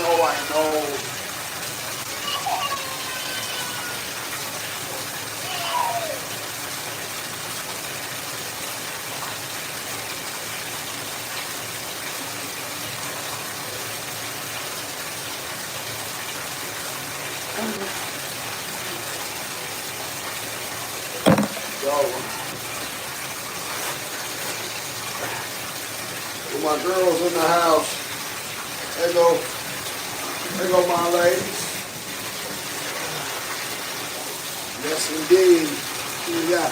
know. Yo, with my girls in the house. There go my ladies. Yes, indeed. Who we got?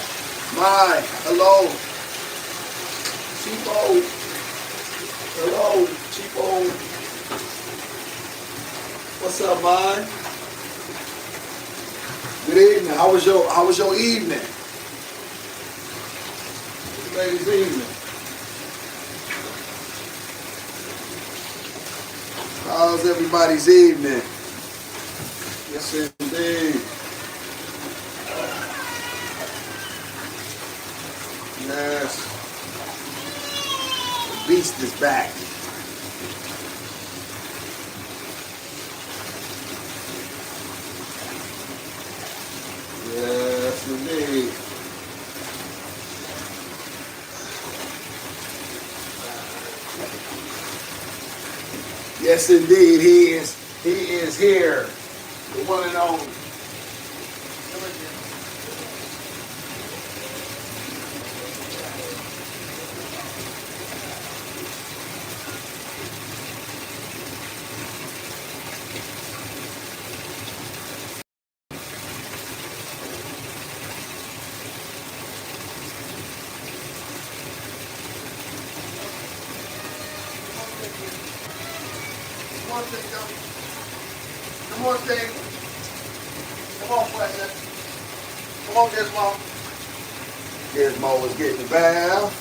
My, hello. Cheapo. Hello, Cheapo. What's up, my? Good evening. How was your evening? Ladies' evening. How's everybody's evening? Yes, indeed. Yes. The beast is back. Yes, indeed. Yes, indeed, he is. He is here, the one and only. One thing, come on, thing. Come on, President. Come on, Gizmo. Gizmo is getting the bath.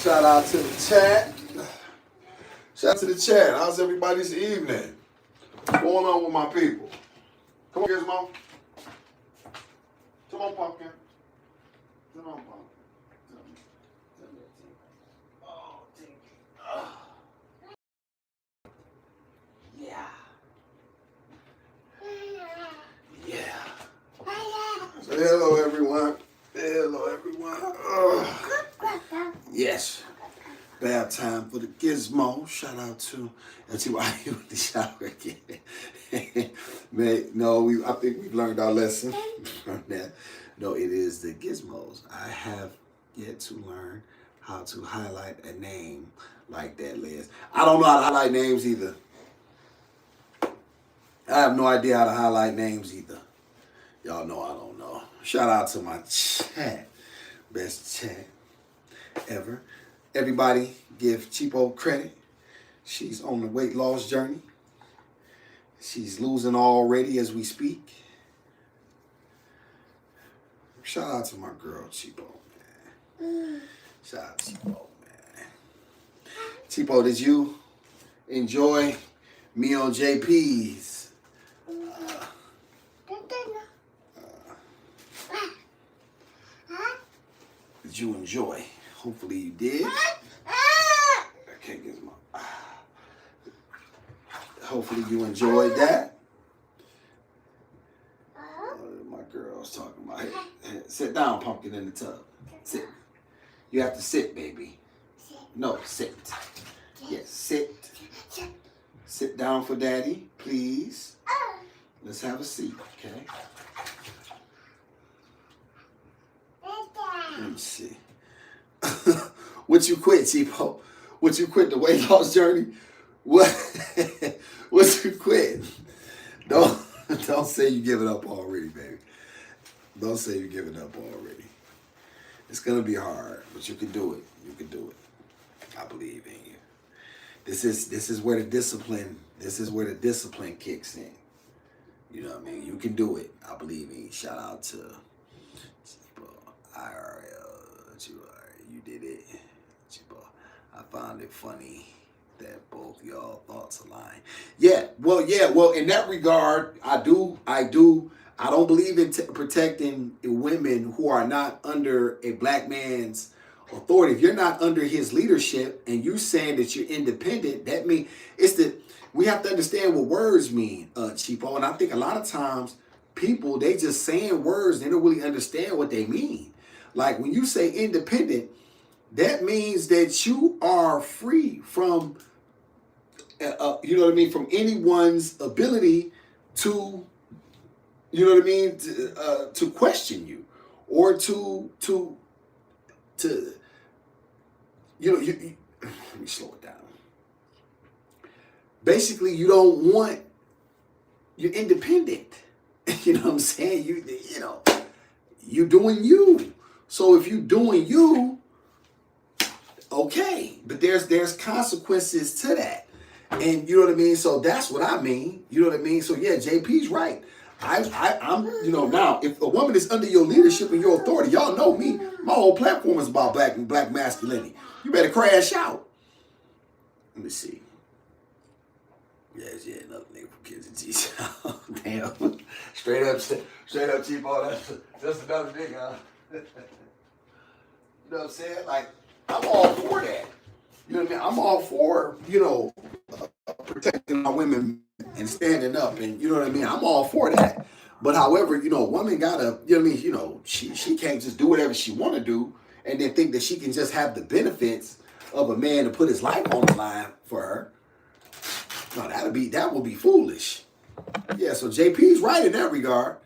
Shout out to the chat. Shout out to the chat. How's everybody's evening? What's going on with my people? Come on, Gizmo. Come on, Pumpkin. Come on, Pumpkin. Oh, Tinky. Oh. Yeah. Yeah. So hello everyone. Hello everyone. Yes. Bath time for the Gizmo. Shout out to LTY with the shower again. Man, no, I think we've learned our lesson from that. No, it is the Gizmos. I have yet to learn how to highlight a name like that, Liz. I don't know how to highlight names either. I have no idea how to highlight names either. Y'all know I don't know. Shout out to my chat. Best chat ever. Everybody give Cheapo credit. She's on the weight loss journey. She's losing already as we speak. Shout out to my girl Cheapo, man. Shout out to Cheapo, man. Cheapo, did you enjoy me on JP's? Did you enjoy? Hopefully you did. I can't get my. Hopefully you enjoyed that. My girl's talking about it. Sit down, Pumpkin, in the tub. Sit. You have to sit, baby. No, sit. Yes, sit. Sit down for daddy, please. Let's have a seat, okay? Let me see. What you quit, Cheapo? What you quit, the weight loss journey? What? What you quit? Don't say you give it up already, baby. Don't say you give it up already. It's gonna be hard, but you can do it. You can do it. I believe in you. This is where the discipline. This is where the discipline kicks in. You know what I mean? You can do it. I believe in you. Shout out to IRL. You did it. I found it funny that both y'all thoughts align. Yeah. Well, in that regard, I don't believe in protecting women who are not under a black man's authority, if you're not under his leadership and you saying that you're independent, that means we have to understand what words mean, Cheapo. And I think a lot of times people, they just saying words, they don't really understand what they mean. Like when you say independent, that means that you are free from, you know what I mean, from anyone's ability to, you know what I mean, to question you or to let me slow it down. Basically, you don't want, you're independent. You know what I'm saying? You doing you. So if you doing you, okay, but there's consequences to that. And you know what I mean? So that's what I mean. You know what I mean? So yeah, JP's right. I'm now if a woman is under your leadership and your authority, y'all know me. My whole platform is about black masculinity. You better crash out. Let me see. Yeah, another nigga from Kansas City. Damn. Straight up, Cheapo. That's another nigga. You know what I'm saying? Like, I'm all for that. You know what I mean? I'm all for, protecting my women and standing up, and you know what I mean? I'm all for that. But however, a woman gotta, you know what I mean? She can't just do whatever she wanna do and then think that she can just have the benefits of a man to put his life on the line for her. No, that would be foolish. Yeah, so JP's right in that regard.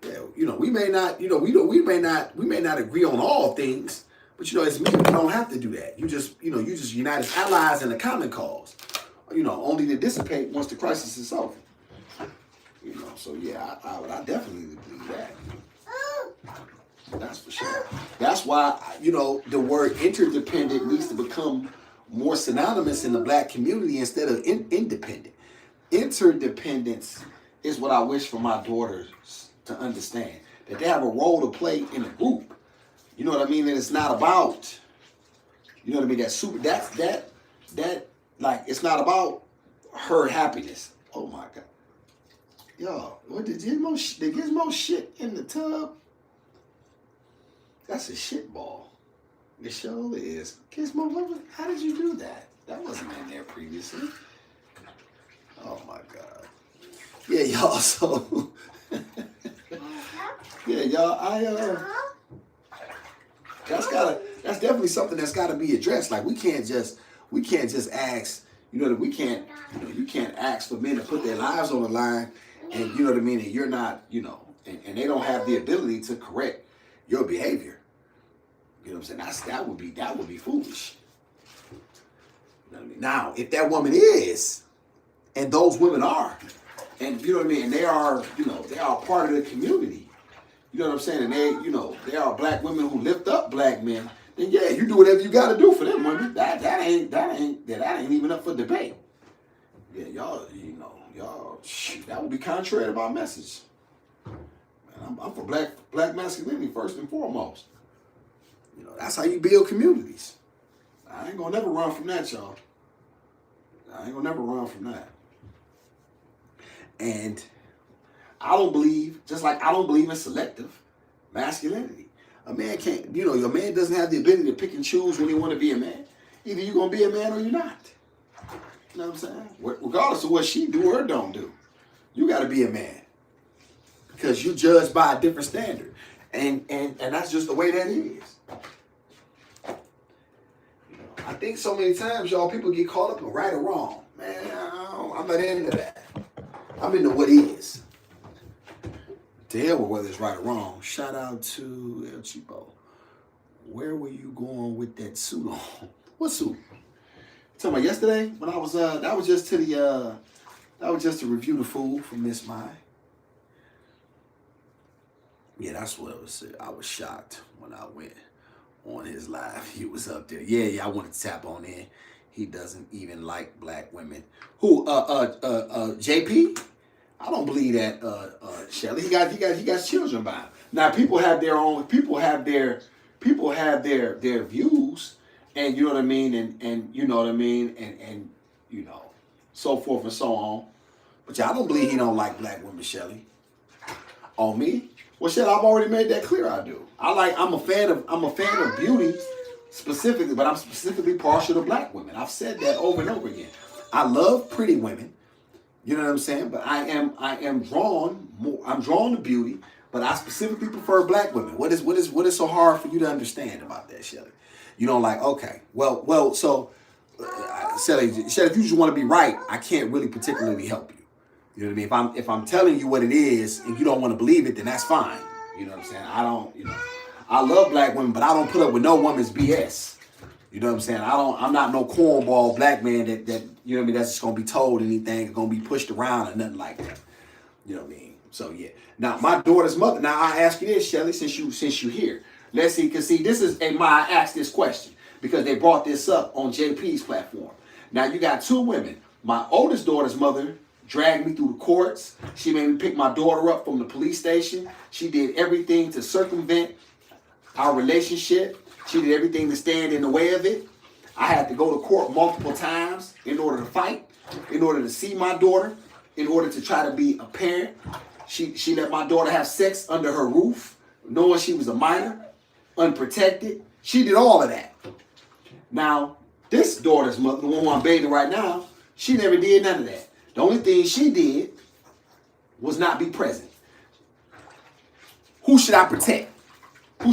Yeah, we may not, we may not agree on all things, but as men, we don't have to do that. You just unite as allies in a common cause. Only to dissipate once the crisis is over. So yeah, I definitely believe that. That's for sure. That's why, the word interdependent needs to become more synonymous in the black community instead of independent. Interdependence is what I wish for my daughters to understand. That they have a role to play in a group. You know what I mean? And it's not about, you know what I mean? It's not about her happiness. Oh my God. Yo, what the gizmo shit in the tub? That's a shit ball. It sure is. Gizmo, how did you do that? That wasn't in there previously. Oh my God. Yeah, y'all, so yeah, y'all, that's definitely something that's gotta be addressed. Like we can't just ask, you can't ask for men to put their lives on the line and you know what I mean, and you're not, and they don't have the ability to correct your behavior. You know what I'm saying? That would be foolish. You know what I mean? Now, if that woman is, and those women are, and you know what I mean, and they are, they are part of the community. You know what I'm saying? And they are black women who lift up black men. Then yeah, you do whatever you got to do for them women. That ain't even up for debate. Yeah, y'all, that would be contrary to my message. Man, I'm for black masculinity first and foremost. That's how you build communities. I ain't gonna never run from that, y'all. I ain't gonna never run from that. And I don't believe, just like I don't believe in selective masculinity. A man can't, your man doesn't have the ability to pick and choose when he want to be a man. Either you're going to be a man or you're not. You know what I'm saying? Regardless of what she do or don't do, you got to be a man. Because you judge by a different standard. And that's just the way that is. I think so many times, y'all, people get caught up in right or wrong. Man, I'm not into that. I'm into what is. To hell with whether it's right or wrong. Shout out to El Cheapo. Where were you going with that suit on? What suit? Talking about yesterday when I was that was just to review the food from Miss Mai. Yeah, that's what it was. I was shocked when I went on his live. He was up there. Yeah, I wanted to tap on in. He doesn't even like black women. Who? JP? I don't believe that, Shelly. He got children by him. Now people have their own. People have their views, and you know what I mean, and you know what I mean, and so forth and so on. But yeah, I don't believe he don't like black women, Shelly. On me? Well, Shelly, I've already made that clear. I do. I'm a fan of beauty, specifically, but I'm specifically partial to black women. I've said that over and over again. I love pretty women. You know what I'm saying? But I am drawn more. I'm drawn to beauty, but I specifically prefer black women. What is so hard for you to understand about that, Shelly? You know, like, okay, well, so Shelly, if you just want to be right, I can't really particularly help you. You know what I mean? If I'm telling you what it is and you don't want to believe it, then that's fine. You know what I'm saying? I love black women, but I don't put up with no woman's BS. You know what I'm saying? I'm not no cornball black man that you know what I mean, that's just gonna be told anything, gonna be pushed around or nothing like that. You know what I mean? So yeah. Now my daughter's mother. Now I ask you this, Shelly, since you here. Let's see, cause see, this is why I asked this question, because they brought this up on JP's platform. Now you got two women. My oldest daughter's mother dragged me through the courts. She made me pick my daughter up from the police station. She did everything to circumvent our relationship. She did everything to stand in the way of it. I had to go to court multiple times in order to fight, in order to see my daughter, in order to try to be a parent. She let my daughter have sex under her roof, knowing she was a minor, unprotected. She did all of that. Now, this daughter's mother, the one who I'm bathing right now, she never did none of that. The only thing she did was not be present. Who should I protect? To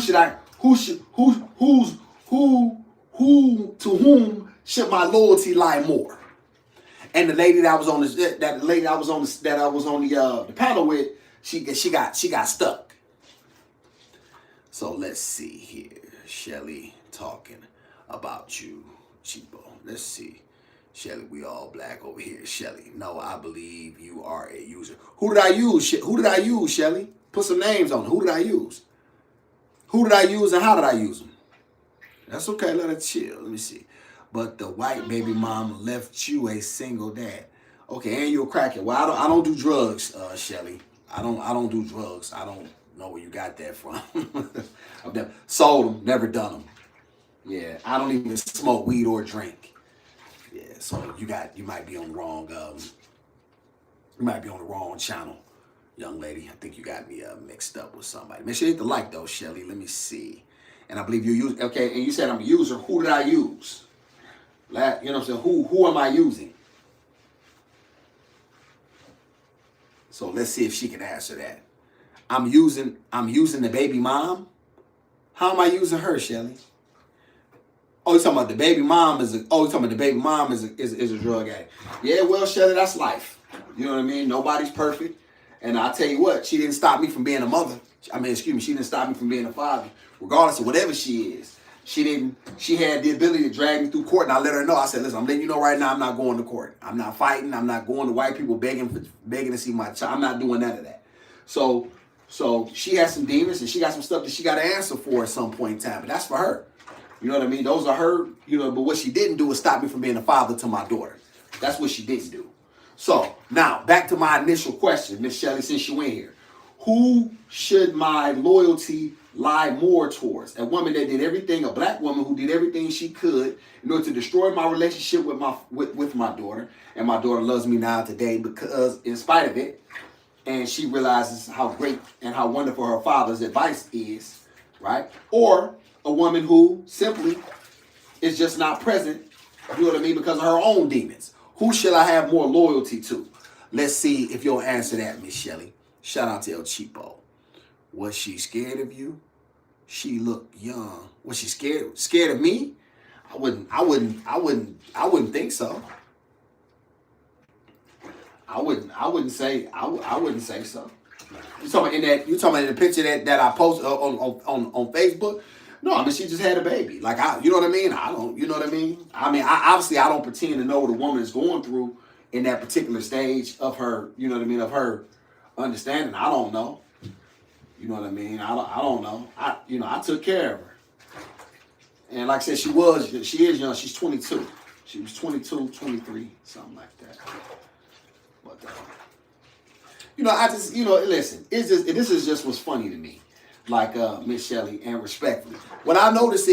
whom should my loyalty lie more? And the lady that I was on the panel with, she got stuck. So let's see here. Shelly talking about you, Cheapo. Let's see. Shelly, we all black over here. Shelly, no, I believe you are a user. Who did I use, Shelly? Put some names on it. Who did I use? Who did I use and how did I use them? That's okay. Let her chill. Let me see. But the white baby mama left you a single dad. Okay, and you're a crackhead. Well, I don't do drugs, Shelly. I don't do drugs. I don't know where you got that from. I've never sold them, never done them. Yeah, I don't even smoke weed or drink. Yeah, so you might be on the wrong channel, young lady. I think you got me mixed up with somebody. Make sure you hit the like though, Shelly. Let me see. And I believe you use, okay, and you said I'm a user. Who did I use? You know what I'm saying? Who am I using? So let's see if she can answer that. I'm using the baby mom. How am I using her, Shelly? Oh, you're talking about the baby mom is a drug addict. Yeah, well, Shelly, that's life. You know what I mean? Nobody's perfect. And I'll tell you what, she didn't stop me from being a mother. She didn't stop me from being a father. Regardless of whatever she is. She had the ability to drag me through court, and I let her know. I said, listen, I'm letting you know right now I'm not going to court. I'm not fighting. I'm not going to white people begging to see my child. I'm not doing none of that. So she has some demons, and she got some stuff that she got to answer for at some point in time. But that's for her. You know what I mean? Those are her, but what she didn't do was stop me from being a father to my daughter. That's what she didn't do. So now back to my initial question, Miss Shelly, since you in here. Who should my loyalty lie more towards? A woman that did everything, a black woman who did everything she could in order to destroy my relationship with my daughter. And my daughter loves me now today because in spite of it, and she realizes how great and how wonderful her father's advice is, right? Or a woman who simply is just not present, you know what I mean, because of her own demons. Who should I have more loyalty to? Let's see if you'll answer that, Miss Shelly. Shout out to El Cheapo. Was she scared of you? She looked young. Was she scared of me? I wouldn't think so. I wouldn't say so. You talking about in the picture that I posted on Facebook? No, I mean she just had a baby. You know what I mean? You know what I mean? I don't pretend to know what a woman is going through in that particular stage of her, you know what I mean, of her understanding. I don't know. You know what I mean? I don't know. I took care of her. And like I said, she is young. She's 22. She was 22, 23, something like that. But, listen, this is just what's funny to me. Miss Shelly, and respectfully. What I notice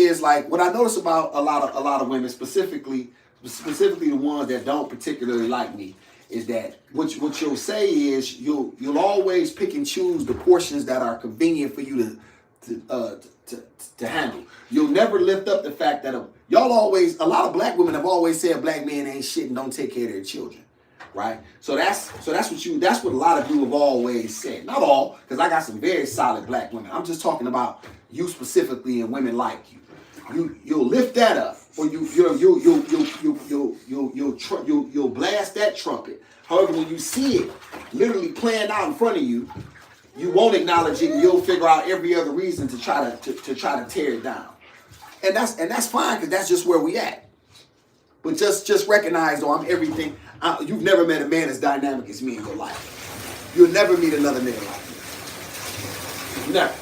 about a lot of women, specifically the ones that don't particularly like me, is that what you'll say is you'll always pick and choose the portions that are convenient for you to handle. You'll never lift up the fact that a lot of black women have always said black men ain't shit and don't take care of their children, right? So that's what a lot of you have always said. Not all, because I got some very solid black women. I'm just talking about you specifically and women like you. You'll lift that up, or you'll blast that trumpet. However, when you see it literally playing out in front of you, you won't acknowledge it, and you'll figure out every other reason to try to tear it down. And that's fine, because that's just where we at. But just recognize, though, I'm everything. You've never met a man as dynamic as me in your life. You'll never meet another nigga like me. Never.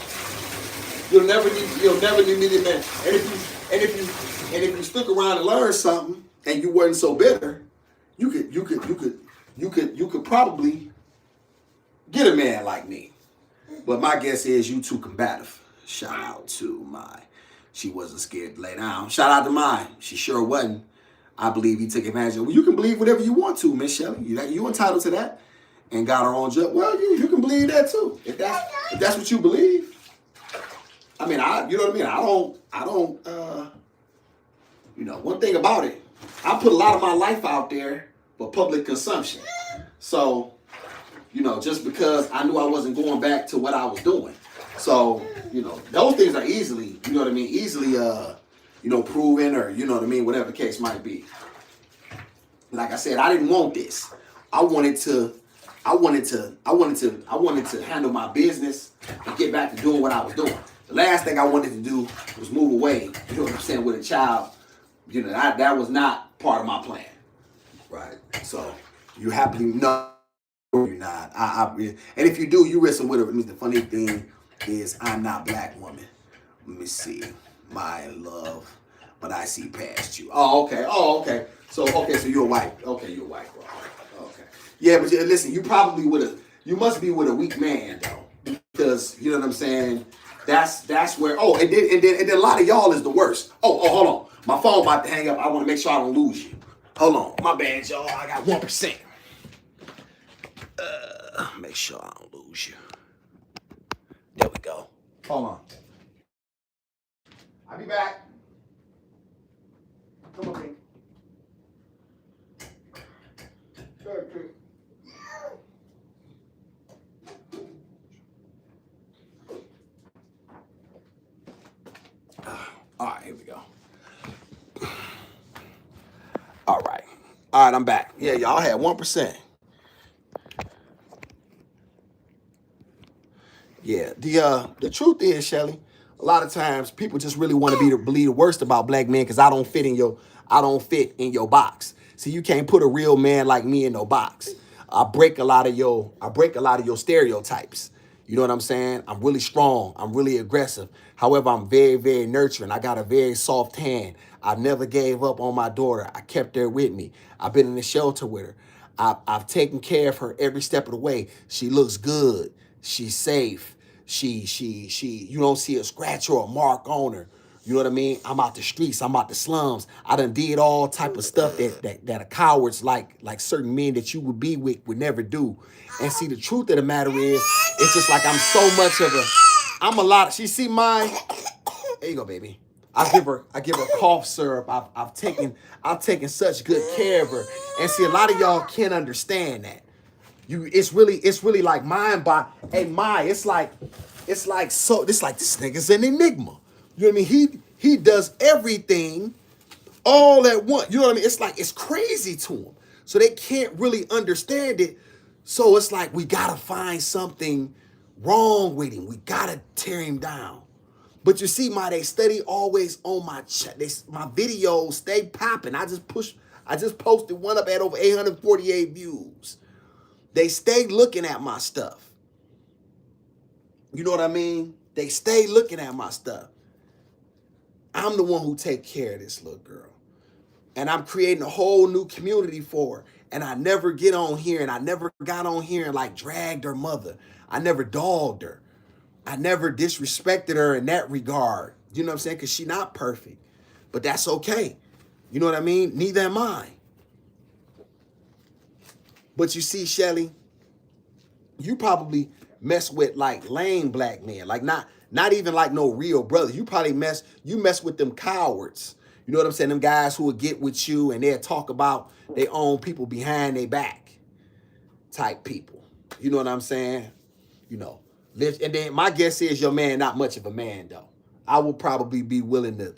You'll never meet a man. And if you stuck around and learned something and you weren't so bitter, you could probably get a man like me. But my guess is you too combative. Shout out to my. She wasn't scared to lay down. Shout out to mine. She sure wasn't. I believe he took advantage of it. Well, you can believe whatever you want to, Miss Shelley. You entitled to that. And got her own job. Well, you can believe that too. If that's what you believe. I mean, you know what I mean? I don't, one thing about it, I put a lot of my life out there for public consumption. So, just because I knew I wasn't going back to what I was doing. So, those things are easily, proven, or, whatever the case might be. Like I said, I didn't want this. I wanted to handle my business and get back to doing what I was doing. The last thing I wanted to do was move away, you know what I'm saying, with a child. That was not part of my plan. Right. So you happily know you're not. And if you do, you wrestle with it. The funny thing is I'm not black woman. Let me see. My love. But I see past you. Oh, okay. So you're white. Okay, you're white, bro. Okay. Yeah, but listen, you must be with a weak man though. Because you know what I'm saying? That's where, and then a lot of y'all is the worst. Hold on. My phone about to hang up. I want to make sure I don't lose you. Hold on. My bad, y'all. I got 1%. Make sure I don't lose you. There we go. Hold on. I'll be back. Come on, Pink. Good, Pink. All right, here we go. All right, I'm back. Yeah, y'all had 1%. Yeah, the truth is, Shelly, a lot of times people just really want to believe the worst about black men because I don't fit in your box. See, you can't put a real man like me in no box. I break a lot of your stereotypes. You know what I'm saying? I'm really strong. I'm really aggressive. However, I'm very, very nurturing. I got a very soft hand. I never gave up on my daughter. I kept her with me. I've been in the shelter with her. I've taken care of her every step of the way. She looks good. She's safe. She you don't see a scratch or a mark on her. You know what I mean? I'm out the streets. I'm out the slums. I done did all type of stuff that a cowards like certain men that you would be with would never do. And see, the truth of the matter is, it's just like I'm a lot. She see mine. There you go, baby. I give her cough syrup. I've taken such good care of her. And see, a lot of y'all can't understand that. It's really like mine by it's like this nigga's an enigma. You know what I mean? He does everything all at once. You know what I mean? It's like it's crazy to him. So they can't really understand it. So it's like we gotta find something wrong with him. We gotta tear him down. But you see, they study always on my chat. My videos stay popping. I just posted one up at over 848 views. They stay looking at my stuff. You know what I mean? They stay looking at my stuff. I'm the one who take care of this little girl. And I'm creating a whole new community for her. And I never get on here, and I never got on here and like dragged her mother. I never dogged her. I never disrespected her in that regard. You know what I'm saying? Because she's not perfect. But that's okay. You know what I mean? Neither am I. But you see, Shelly, you probably mess with like lame black men. Like not Not even like no real brother. You probably mess with them cowards. You know what I'm saying? Them guys who will get with you and they'll talk about their own people behind their back type people. You know what I'm saying? You know. And then my guess is your man not much of a man though. I'll probably be willing to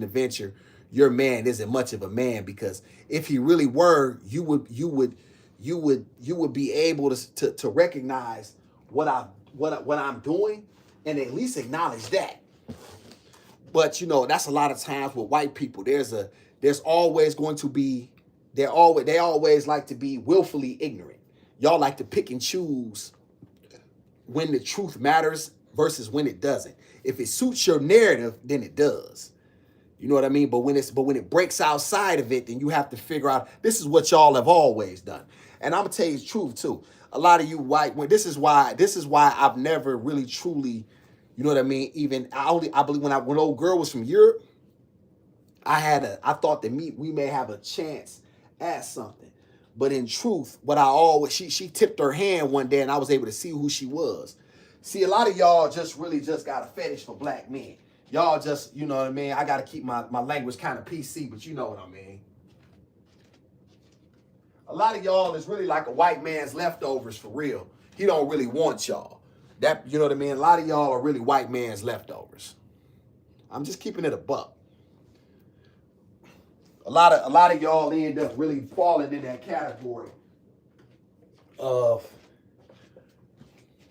venture your man isn't much of a man, because if he really were, you would be able to recognize what I'm doing and at least acknowledge that. But you know, that's a lot of times with white people. There's always going to be they always like to be willfully ignorant. Y'all like to pick and choose when the truth matters versus when it doesn't. If it suits your narrative, then it does. You know what I mean? But when it breaks outside of it, then you have to figure out this is what y'all have always done. And I'm gonna tell you the truth too. A lot of you white, this is why I've never really truly, you know what I mean? Even I believe when old girl was from Europe, I thought that we may have a chance at something. But in truth, she tipped her hand one day and I was able to see who she was. See, a lot of y'all just got a fetish for black men. Y'all just, you know what I mean? I got to keep my language kind of PC, but you know what I mean. A lot of y'all is really like a white man's leftovers for real. He don't really want y'all. That, you know what I mean? A lot of y'all are really white man's leftovers. I'm just keeping it a buck. A lot of y'all end up really falling in that category of,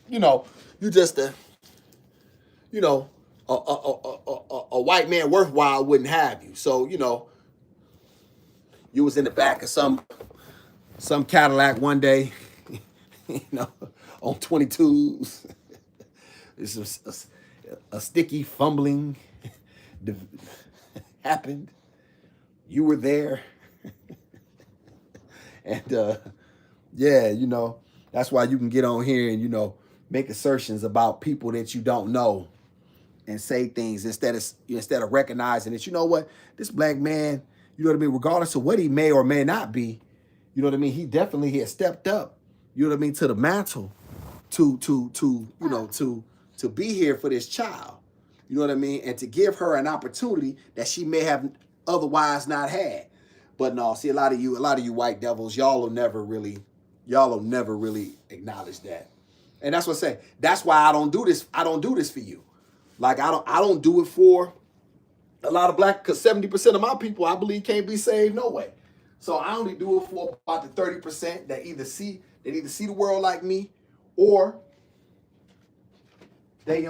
you know, you just a white man worthwhile wouldn't have you. So, you know, you was in the back of some Cadillac one day, you know, on 22s. It's a sticky fumbling happened. You were there. And yeah, you know, that's why you can get on here and, you know, make assertions about people that you don't know and say things instead of recognizing that, you know what, this black man, you know what I mean, regardless of what he may or may not be, you know what I mean, he definitely has stepped up, you know what I mean, to the mantle to be here for this child, you know what I mean, and to give her an opportunity that she may have otherwise not had. But no, see, a lot of you white devils, y'all will never really acknowledge that. And that's what I say. That's why I don't do this. I don't do this for you. Like I don't do it for a lot of black, because 70% of my people I believe can't be saved no way. So I only do it for about the 30% that either see the world like me, or they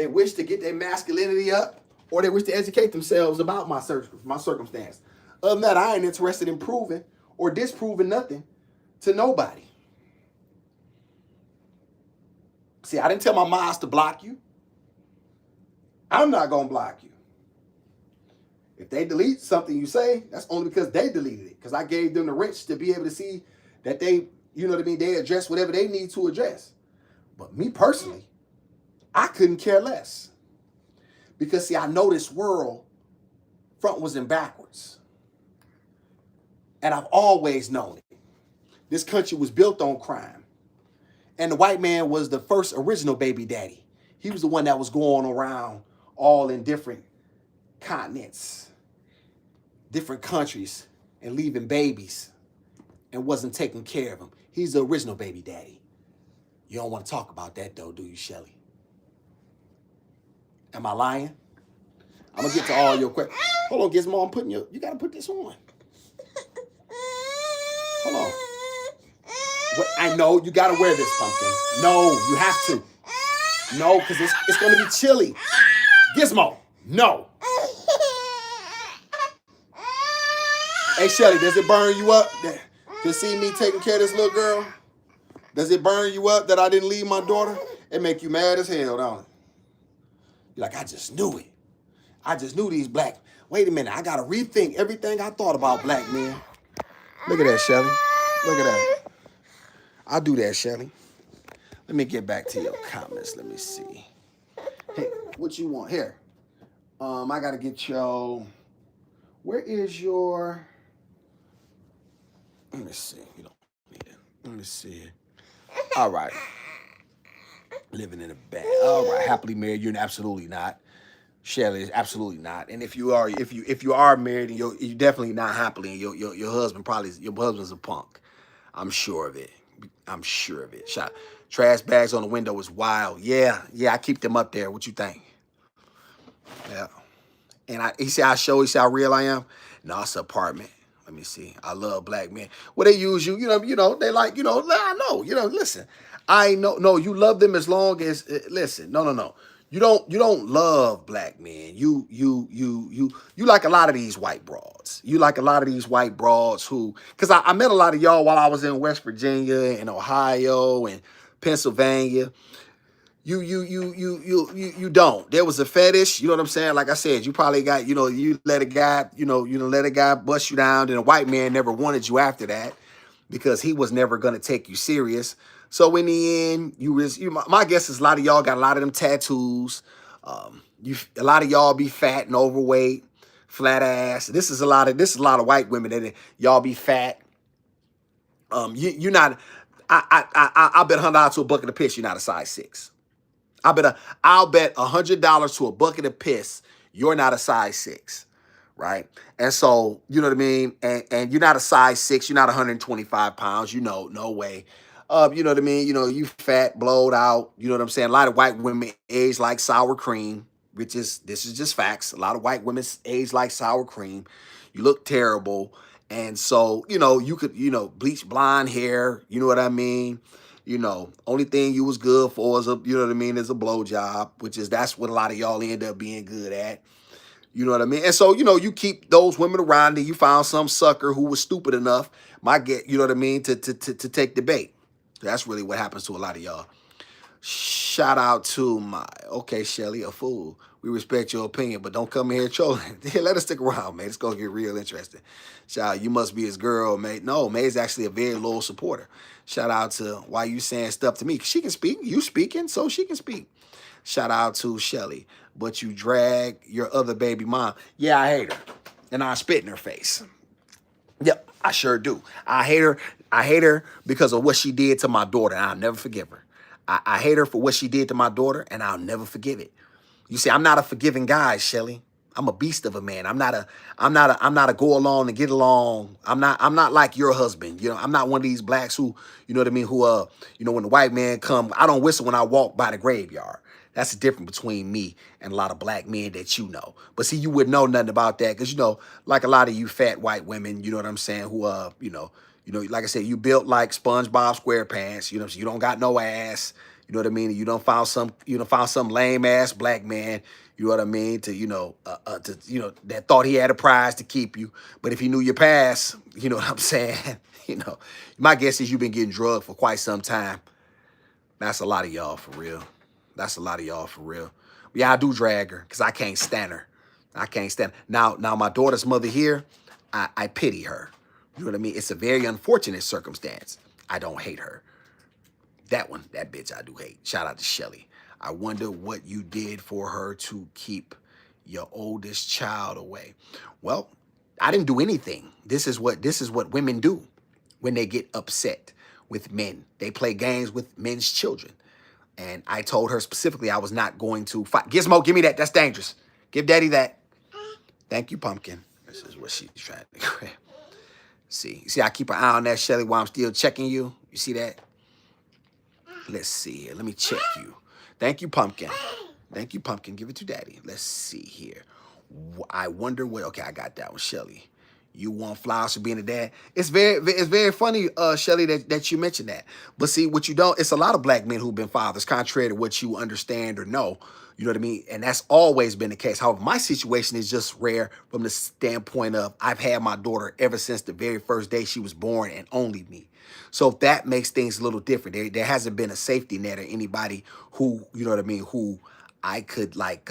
wish to get their masculinity up, or they wish to educate themselves about my circumstance. Other than that, I ain't interested in proving or disproving nothing to nobody. See, I didn't tell my moms to block you. I'm not going to block you. If they delete something you say, that's only because they deleted it. Because I gave them the wrench to be able to see that they, you know what I mean, they address whatever they need to address. But me personally, I couldn't care less. Because, see, I know this world frontwards and backwards. And I've always known it. This country was built on crime. And the white man was the first original baby daddy. He was the one that was going around all in different continents, different countries, and leaving babies and wasn't taking care of them. He's the original baby daddy. You don't want to talk about that though, do you, Shelly? Am I lying? I'm going to get to all your questions. Hold on, Gizmo, you got to put this on. Hold on. I know you gotta wear this, Pumpkin. No, you have to. No, because it's gonna be chilly. Gizmo, no. Hey, Shelly, does it burn you up to see me taking care of this little girl? Does it burn you up that I didn't leave my daughter? It make you mad as hell, don't it? You're like, I just knew it. I just knew these black. Wait a minute, I gotta rethink everything I thought about black men. Look at that, Shelly. Look at that. I'll do that, Shelly. Let me get back to your comments. Let me see. Hey, what you want? Here. I gotta get your. Where is your? Let me see. You don't need it. Let me see. All right. Living in a bag. All right, happily married. You're absolutely not. Shelly is absolutely not. And if you are married and you're definitely not happily, and your husband probably your husband's a punk. I'm sure of it. I'm sure of it. Shot trash bags on the window is wild. Yeah, yeah. I keep them up there. What you think? Yeah. And he said I show. He said how real I am. No, it's an apartment. Let me see. I love black men. Well, they use you. They like. I know. Listen. I know. No, you love them as long as. Listen. No, no, no. You don't love black men. You like a lot of these white broads. You like a lot of these white broads who, because I met a lot of y'all while I was in West Virginia and Ohio and Pennsylvania. You don't. There was a fetish, you know what I'm saying? Like I said, you probably got, you let a guy, let a guy bust you down, and a white man never wanted you after that because he was never gonna take you serious. So in the end, my guess is a lot of y'all got a lot of them tattoos. A lot of y'all be fat and overweight, flat ass. This is a lot of white women that y'all be fat. You're not. I bet $100 to a bucket of piss. You're not a size 6. I'll bet $100 to a bucket of piss you're not a size 6, right? And so, you know what I mean? And you're not a size 6, you're not 125 pounds, no way. You know what I mean? You fat, blowed out, you know what I'm saying? A lot of white women age like sour cream, this is just facts. A lot of white women age like sour cream. You look terrible. And so, you could, bleach blonde hair, you know what I mean? Only thing you was good for is is a blowjob, that's what a lot of y'all end up being good at. You know what I mean? And so, you keep those women around and you found some sucker who was stupid enough, you know what I mean, to take the bait. That's really what happens to a lot of y'all. Shout out to okay, Shelly, a fool. We respect your opinion, but don't come in here trolling. Let us stick around, man. It's going to get real interesting. Shout out, you must be his girl, mate. No, May's actually a very loyal supporter. Shout out to why you saying stuff to me. She can speak. You speaking, so she can speak. Shout out to Shelly. But you drag your other baby mom. Yeah, I hate her. And I spit in her face. Yep, I sure do. I hate her. I hate her because of what she did to my daughter, and I'll never forgive her. I hate her for what she did to my daughter, and I'll never forgive it. You see, I'm not a forgiving guy, Shelly. I'm a beast of a man. I'm not a go along and get along. I'm not like your husband. I'm not one of these blacks who, you know what I mean, who when the white man come, I don't whistle when I walk by the graveyard. That's the difference between me and a lot of black men that you know. But see, you wouldn't know nothing about that because, like a lot of you fat white women, you know what I'm saying, who, like I said, you built like SpongeBob SquarePants, so you don't got no ass, you know what I mean? You don't found some lame ass black man, you know what I mean, that thought he had a prize to keep you. But if he knew your past, you know what I'm saying? My guess is you've been getting drugged for quite some time. That's a lot of y'all for real. That's a lot of y'all for real. Yeah, I do drag her because I can't stand her. I can't stand her. Now my daughter's mother here, I pity her. You know what I mean? It's a very unfortunate circumstance. I don't hate her. That bitch I do hate. Shout out to Shelly. I wonder what you did for her to keep your oldest child away. Well, I didn't do anything. This is what women do when they get upset with men. They play games with men's children. And I told her specifically I was not going to fight. Gizmo, give me that. That's dangerous. Give Daddy that. Thank you, Pumpkin. This is what she's trying to grab. See, I keep an eye on that, Shelly, while I'm still checking you. You see that? Let's see here. Let me check you. Thank you, Pumpkin. Thank you, Pumpkin. Give it to Daddy. Let's see here. I wonder what. Okay, I got that one, Shelly. You want flowers for being a dad? It's very funny, Shelly, that you mentioned that. But see, what you don't, it's a lot of black men who've been fathers, contrary to what you understand or know. You know what I mean? And that's always been the case. However, my situation is just rare from the standpoint of I've had my daughter ever since the very first day she was born and only me. So that makes things a little different. There hasn't been a safety net or anybody who, you know what I mean, who I could like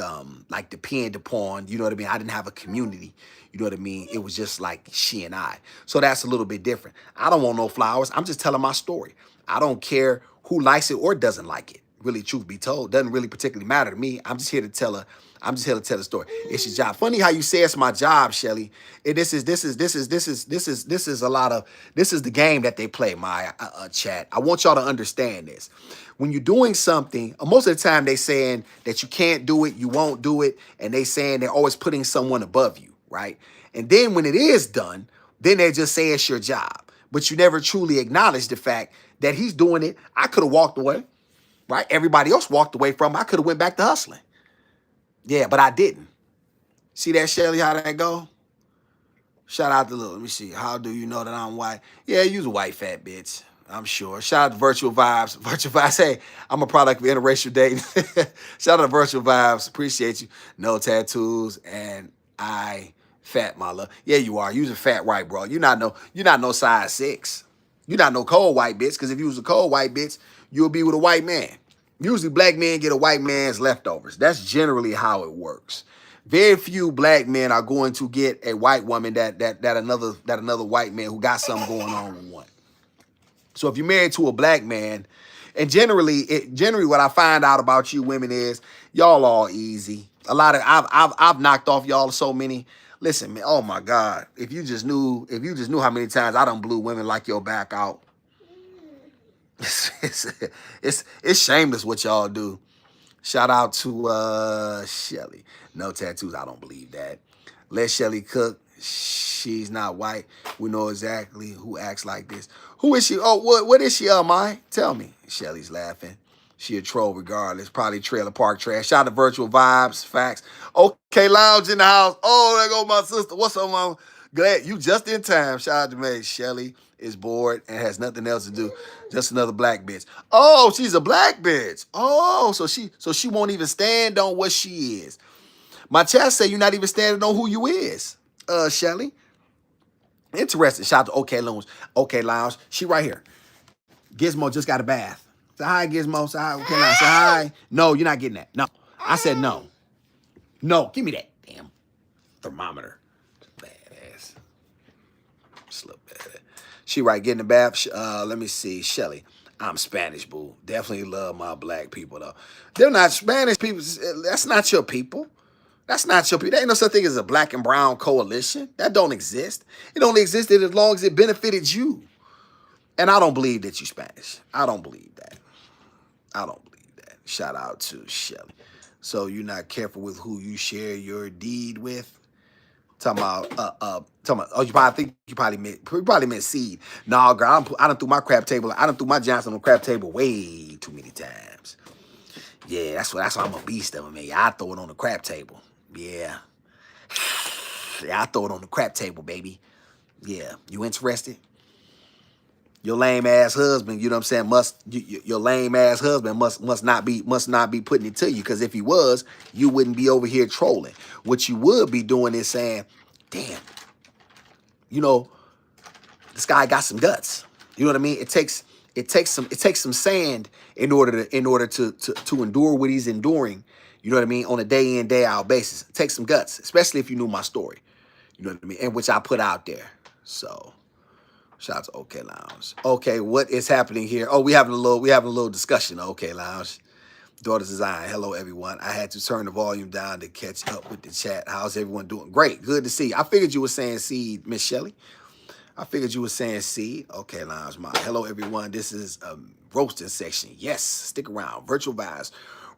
depend upon, you know what I mean? I didn't have a community, you know what I mean? It was just like she and I. So that's a little bit different. I don't want no flowers. I'm just telling my story. I don't care who likes it or doesn't like it. really, truth be told, doesn't really particularly matter to me. I'm just here to tell her. I'm just here to tell the story. It's your job. Funny how you say it's my job, Shelly. This is a lot of this is the game that they play. My chat. I want y'all to understand this. When you're doing something, most of the time they saying that you can't do it, you won't do it, and they saying they're always putting someone above you, right? And then when it is done, then they just say it's your job. But you never truly acknowledge the fact that he's doing it. I could have walked away, right? Everybody else walked away from him. I could have went back to hustling. Yeah, but I didn't. See that, Shelly, how that go? Shout out to Lil. Let me see. How do you know that I'm white? Yeah, you's a white fat bitch. I'm sure. Shout out to Virtual Vibes. Virtual Vibes. Hey, I'm a product of interracial dating. Shout out to Virtual Vibes. Appreciate you. No tattoos and I fat, my love. Yeah, you are. You's a fat white, bro. You're not no size 6. You're not no cold white bitch. Because if you was a cold white bitch, you'll be with a white man. Usually black men get a white man's leftovers. That's generally how it works. Very few black men are going to get a white woman that another white man who got something going on with one. So if you're married to a black man, and generally what I find out about you women is y'all all easy. A lot of I've knocked off y'all so many. Listen, man, oh my God. If you just knew how many times I done blew women like your back out. It's shameless what y'all do. Shout out to Shelly. No tattoos. I don't believe that. Let Shelly cook. She's not white. We know exactly who acts like this. Who is she? Oh, what is she? Mai? Tell me. Shelly's laughing. She a troll regardless. Probably trailer park trash. Shout out to Virtual Vibes. Facts. Okay, Lounge in the house. Oh, there go my sister. What's up, mama? Glad you just in time. Shout out to me. Shelly is bored and has nothing else to do. Just another black bitch. Oh, she's a black bitch. Oh, so she won't even stand on what she is. My chat say you're not even standing on who you is, Shelly. Interesting. Shout out to OK Lounge. OK Lounge. She right here. Gizmo just got a bath. Say hi, Gizmo. Say hi. OK Lounge. Say hi. No, you're not getting that. No. I said no. No, give me that damn thermometer. Badass. Slip badass. She right, getting the bath. Let me see. Shelly. I'm Spanish, boo. Definitely love my black people, though. They're not Spanish people. That's not your people. That's not your people. There ain't no such thing as a black and brown coalition. That don't exist. It only existed as long as it benefited you. And I don't believe that you Spanish. I don't believe that. I don't believe that. Shout out to Shelly. So you're not careful with who you share your deed with? Talking about, oh, you probably meant seed. No, girl, I done threw my crap table. I done threw my Johnson on the crap table way too many times. Yeah, that's why I'm a beast of it, man. I throw it on the crap table. Yeah. Yeah, I throw it on the crap table, baby. Yeah. You interested? Your lame ass husband, you know what I'm saying, your lame ass husband must not be putting it to you, because if he was, you wouldn't be over here trolling. What you would be doing is saying, damn, you know, this guy got some guts. You know what I mean? It takes some sand in order to endure what he's enduring. You know what I mean? On a day in, day out basis. It takes some guts, especially if you knew my story. You know what I mean? And which I put out there. So shout out to OK Lounge. Okay, what is happening here? Oh, we having a little discussion. OK Lounge. Daughter's Design. Hello, everyone. I had to turn the volume down to catch up with the chat. How's everyone doing? Great. Good to see you. I figured you were saying seed, Miss Shelly. I figured you were saying seed. OK Lounge. Hello, everyone. This is a roasting section. Yes, stick around. Virtual Vibes.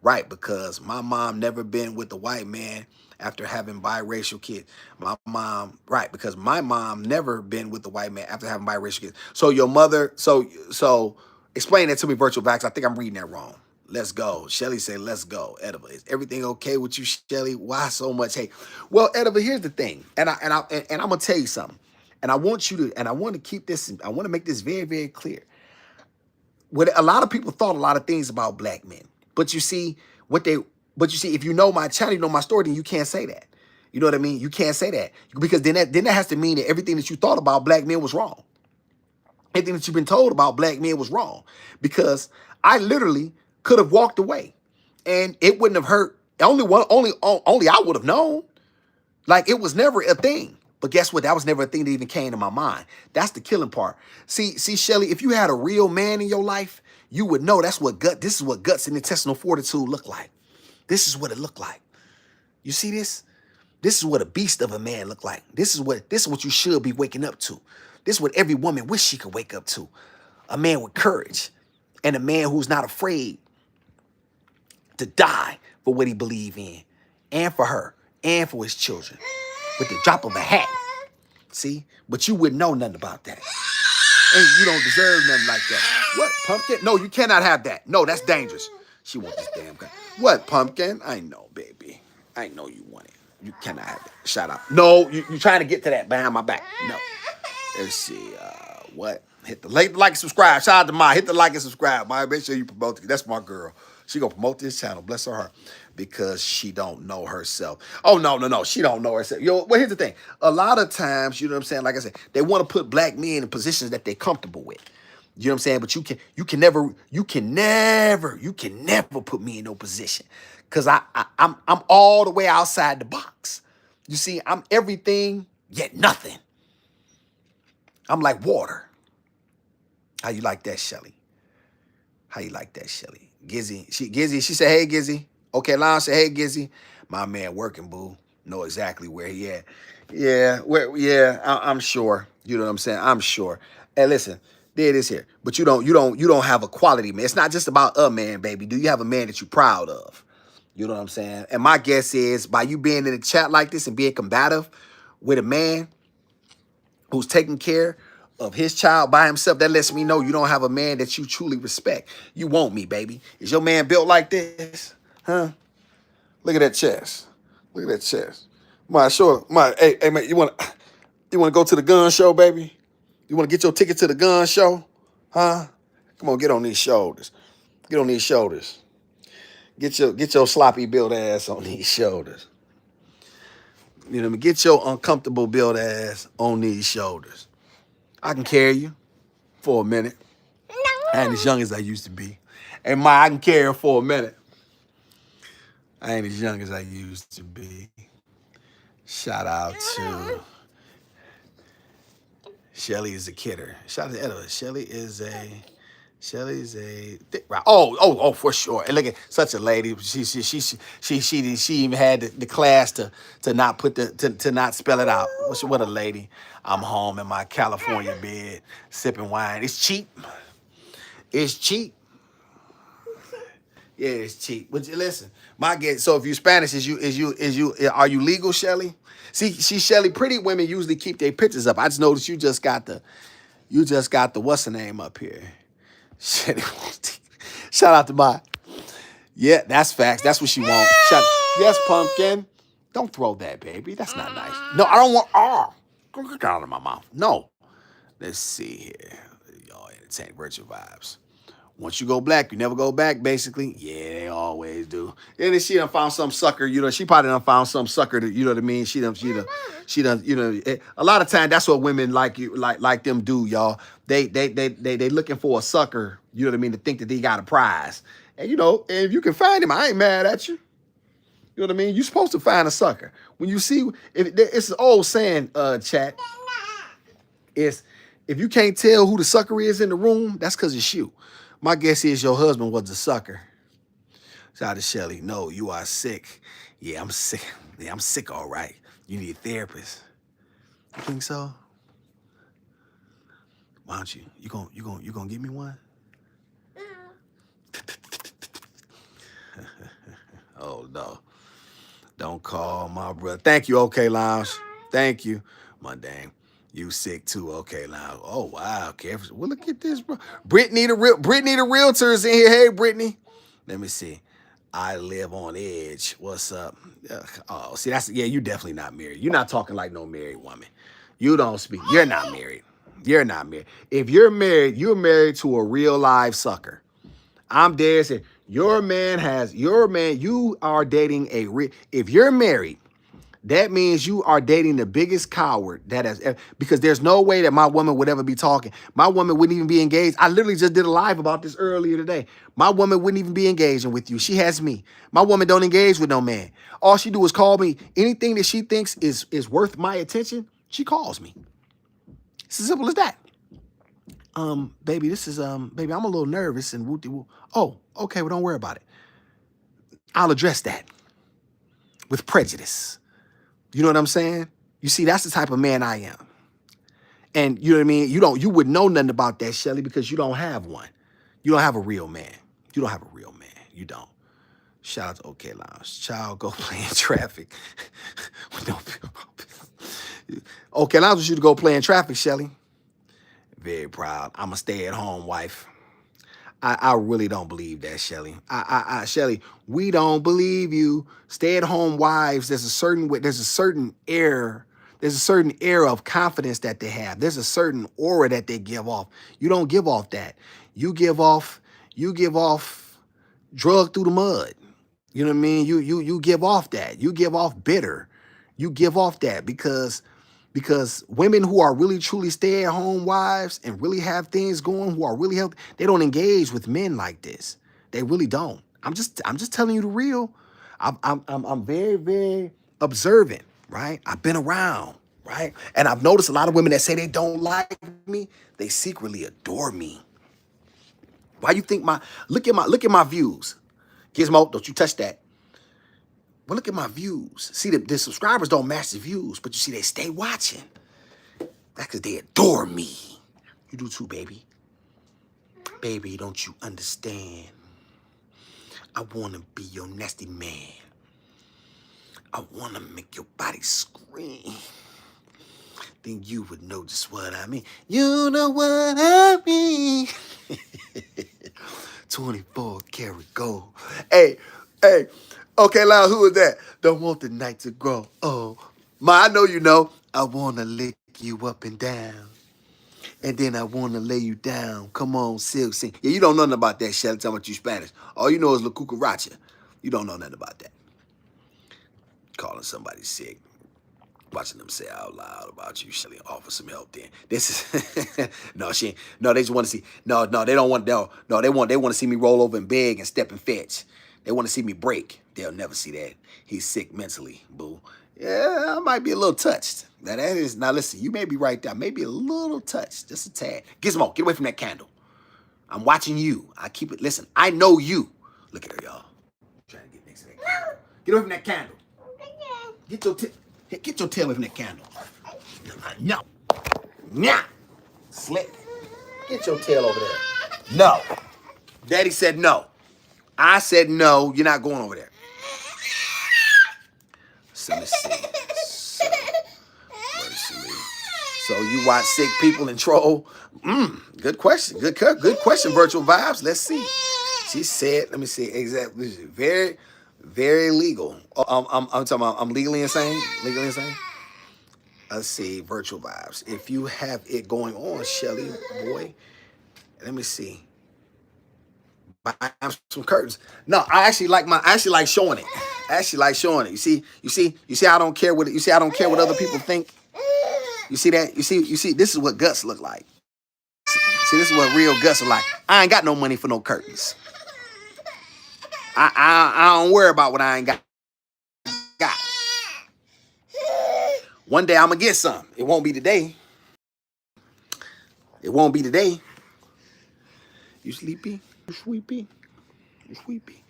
Right, because my mom never been with a white man after having biracial kids. Because my mom never been with a white man after having biracial kids. So your mother, so explain that to me, Virtual Vax. I think I'm reading that wrong. Let's go. Shelly say, let's go. Ediva, is everything okay with you, Shelly? Why so much hate? Well, Ediva, here's the thing, and I'm gonna tell you something, and I want to keep this. I want to make this very, very clear. A lot of people thought a lot of things about black men. But you see, if you know my channel, you know my story, then you can't say that. You know what I mean? You can't say that. Because then that has to mean that everything that you thought about black men was wrong. Everything that you've been told about black men was wrong. Because I literally could have walked away. And it wouldn't have hurt. Only I would have known. Like, it was never a thing. But guess what? That was never a thing that even came to my mind. That's the killing part. See, Shelly, if you had a real man in your life, you would know this is what guts and intestinal fortitude look like. This is what it looked like. You see this? This is what a beast of a man look like. This is what you should be waking up to. This is what every woman wish she could wake up to. A man with courage and a man who's not afraid to die for what he believe in and for her and for his children with the drop of a hat. See? But you wouldn't know nothing about that. And you don't deserve nothing like that. What, Pumpkin? No, you cannot have that. No, that's dangerous. She wants this damn guy. What, Pumpkin? I know, baby. I know you want it. You cannot have it. Shut up. No, you trying to get to that behind my back. No. Let's see. What? Hit the like and subscribe. Shout out to Maya. Hit the like and subscribe. Maya, make sure you promote it. That's my girl. She gonna promote this channel. Bless her heart. Because she don't know herself. Oh, no. She don't know herself. Well, here's the thing. A lot of times, you know what I'm saying? Like I said, they want to put black men in positions that they're comfortable with. You know what I'm saying? But you can never put me in no position. Cause I'm all the way outside the box. You see, I'm everything yet nothing. I'm like water. How you like that, Shelly? How you like that, Shelly? Gizzy, she said, hey, Gizzy. Okay, Lon said, hey, Gizzy. My man working, boo. Know exactly where he at. I'm sure. You know what I'm saying? I'm sure. Hey, listen, there it is here. But you don't have a quality man. It's not just about a man, baby. Do you have a man that you're proud of? You know what I'm saying? And my guess is by you being in a chat like this and being combative with a man who's taking care of his child by himself, that lets me know you don't have a man that you truly respect. You want me, baby. Is your man built like this? Huh? Look at that chest. Look at that chest. Hey, man, you want to go to the gun show, baby? You want to get your ticket to the gun show? Huh? Come on, get on these shoulders. Get on these shoulders. Get your sloppy built ass on these shoulders. You know what I mean? Get your uncomfortable built ass on these shoulders. I can carry you for a minute. I ain't as young as I used to be. And I can carry her for a minute. I ain't as young as I used to be. Shout out to Shelly is a kidder. Shout out to Edward. Shelly's a thick rock. Oh, for sure. And look at such a lady. She even had the class to not put to not spell it out. What a lady. I'm home in my California bed sipping wine. It's cheap. It's cheap. Yeah, it's cheap. But listen, my guess. So if you Spanish, are you legal, Shelly? See, Shelly, pretty women usually keep their pictures up. I just noticed you just got the what's the name up here? Shout out to my. Yeah, that's facts. That's what she wants. Yes, Pumpkin. Don't throw that, baby. That's not nice. No, I don't want. Get out of my mouth. No. Let's see here. Y'all entertain virtual vibes. Once you go black, you never go back, basically. Yeah, they always do. And then she done found some sucker, you know, she probably done found some sucker that, you know what I mean? She done, you know, a lot of times that's what women like them do, y'all. They looking for a sucker, you know what I mean, to think that they got a prize. And, you know, and if you can find him, I ain't mad at you. You know what I mean? You're supposed to find a sucker. When you see, it's an old saying, chat, is if you can't tell who the sucker is in the room, that's because it's you. My guess is your husband was a sucker. Shout out to Shelly. No, you are sick. Yeah, I'm sick. Yeah, I'm sick, all right. You need a therapist. You think so? Why don't you? You gonna give me one? Oh no. Don't call my brother. Thank you, OK Lounge. Thank you. My dang. You sick too, OK Lounge. Oh wow, careful. Well, look at this, bro. Brittany the realtor's in here. Hey, Brittany. Let me see. I live on edge. What's up? Oh, see, you definitely not married. You're not talking like no married woman. You don't speak. You're not married. You're not married. If you're married to a real live sucker. I'm dead saying you are dating if you're married, that means you are dating the biggest coward that has ever, because there's no way that my woman would ever be talking. My woman wouldn't even be engaged. I literally just did a live about this earlier today. My woman wouldn't even be engaging with you. She has me. My woman don't engage with no man. All she do is call me. Anything that she thinks is worth my attention, she calls me. It's as simple as that. Baby, this is baby, I'm a little nervous and woo woo. Oh, okay, well, don't worry about it. I'll address that with prejudice. You know what I'm saying? You see, that's the type of man I am. And you know what I mean? You wouldn't know nothing about that, Shelly, because you don't have one. You don't have a real man. You don't have a real man. You don't. Shout out to OK Lounge. Child, go play in traffic. OK Lounge wants you to go play in traffic, Shelly. Very proud. I'm a stay-at-home wife. I really don't believe that, Shelly. Shelly, we don't believe you. Stay-at-home wives, there's a certain air of confidence that they have. There's a certain aura that they give off. You don't give off that. You give off drug through the mud. You know what I mean? You give off that. You give off bitter. You give off that because women who are really truly stay-at-home wives and really have things going, who are really healthy, they don't engage with men like this. They really don't. I'm just telling you the real. I'm very, very observant, right? I've been around, right? And I've noticed a lot of women that say they don't like me, they secretly adore me. Why you think look at my views. Gizmo, don't you touch that. Well, look at my views. See, the subscribers don't match the views, but you see, they stay watching. That's because they adore me. You do too, baby. Baby, don't you understand? I want to be your nasty man. I want to make your body scream. Then you would know just what I mean. You know what I mean. 24 karat gold. Hey. Okay, Lyle, who is that? Don't want the night to grow. Oh, I know you know. I want to lick you up and down. And then I want to lay you down. Come on, Silk, sing. Yeah, you don't know nothing about that, Shelly. Talking about you Spanish. All you know is La Cucaracha. You don't know nothing about that. Calling somebody sick. Watching them say out loud about you, Shelly, offer some help then. This is no, she ain't. No, they just want to see. No, they don't want no, they want to see me roll over and beg and step and fetch. They want to see me break. They'll never see that. He's sick mentally, boo. Yeah, I might be a little touched. Now listen, you may be right there. Maybe a little touched, just a tad. Gizmo, get away from that candle. I'm watching you. I keep it. Listen, I know you. Look at her, y'all. Trying to get next to that candle. Get away from that candle. Get your tail away from that candle. No. Nah. Slick. Get your tail over there. No. Daddy said no. I said no. You're not going over there. So let's see. So you watch sick people and troll? Good question. Good question, Virtual Vibes. Let's see. She said, let me see exactly. Very, very legal. I'm talking about I'm legally insane. Legally insane. Let's see, Virtual Vibes. If you have it going on, Shelly, boy, let me see. Buy some curtains. No, I actually like showing it. I actually like showing it. You see I don't care what other people think. You see that? You see this is what guts look like. See, this is what real guts are like. I ain't got no money for no curtains. I don't worry about what I ain't got. One day I'm gonna get some. It won't be today. It won't be today. You sleepy? You sleepy? You sleepy?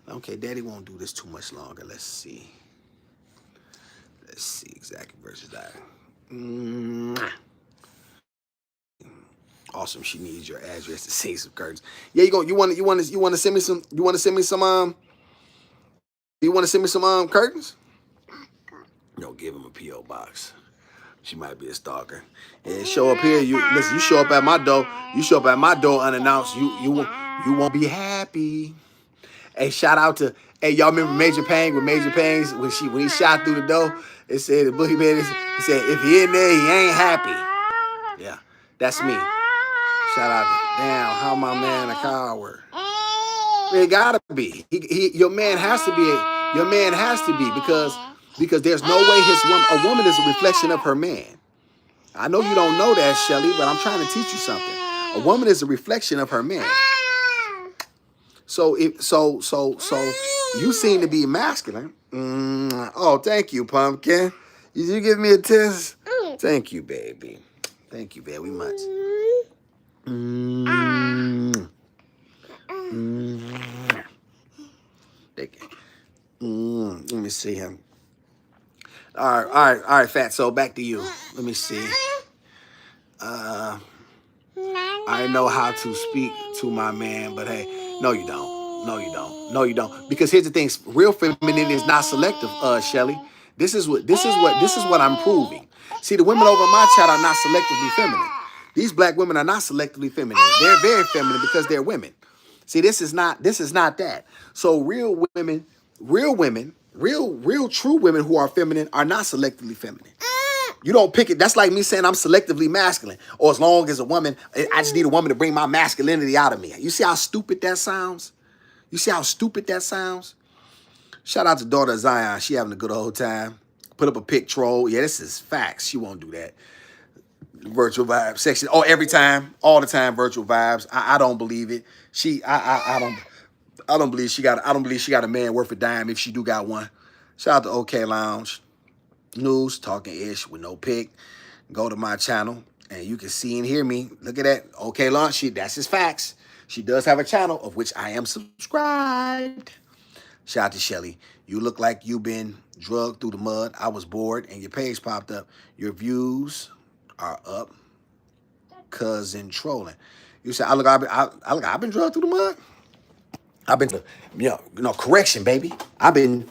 Okay, Daddy won't do this too much longer. Let's see. Let's see exactly versus that. Awesome. She needs your address to see some curtains. Yeah, you want to send me some. You want to send me some curtains? No, give him a PO box. She might be a stalker. And show up here. You show up at my door. You show up at my door unannounced. You won't be happy. Hey, shout out to y'all remember Major Pang with Major Pangs when he shot through the door. It said the boogeyman. It said if he in there, he ain't happy. Yeah, that's me. Shout out to damn how my man a coward. It gotta be. Your man has to be because there's no way a woman is a reflection of her man. I know you don't know that, Shelly, but I'm trying to teach you something. A woman is a reflection of her man. So you seem to be masculine. Oh, thank you, Pumpkin. Did you give me a kiss? Thank you, baby. Thank you very much. Mm. Mm. Let me see him. All right, Fatso, back to you. Let me see. I know how to speak to my man, but hey, no, you don't. No, you don't. No, you don't. Because here's the thing: real feminine is not selective, Shelly. This is what I'm proving. See, the women over my chat are not selectively feminine. These black women are not selectively feminine. They're very feminine because they're women. See, this is not that. So real true women who are feminine are not selectively feminine. You don't pick it. That's like me saying I'm selectively masculine. Or as long as a woman, I just need a woman to bring my masculinity out of me. You see how stupid that sounds? You see how stupid that sounds? Shout out to daughter of Zion. She having a good old time. Put up a pic troll. Yeah, this is facts. She won't do that. Virtual vibe section. Oh, every time, all the time, virtual vibes. I don't believe it. I don't believe she got a man worth a dime if she do got one. Shout out to OK Lounge. News, talking ish with no pic. Go to my channel and you can see and hear me. Look at that. OK Lounge, that's his facts. She does have a channel of which I am subscribed. Shout out to Shelly. You look like you've been drugged through the mud. I was bored and your page popped up. Your views are up. Cousin trolling. You said, I've been drugged through the mud. I've been, correction, baby. I've been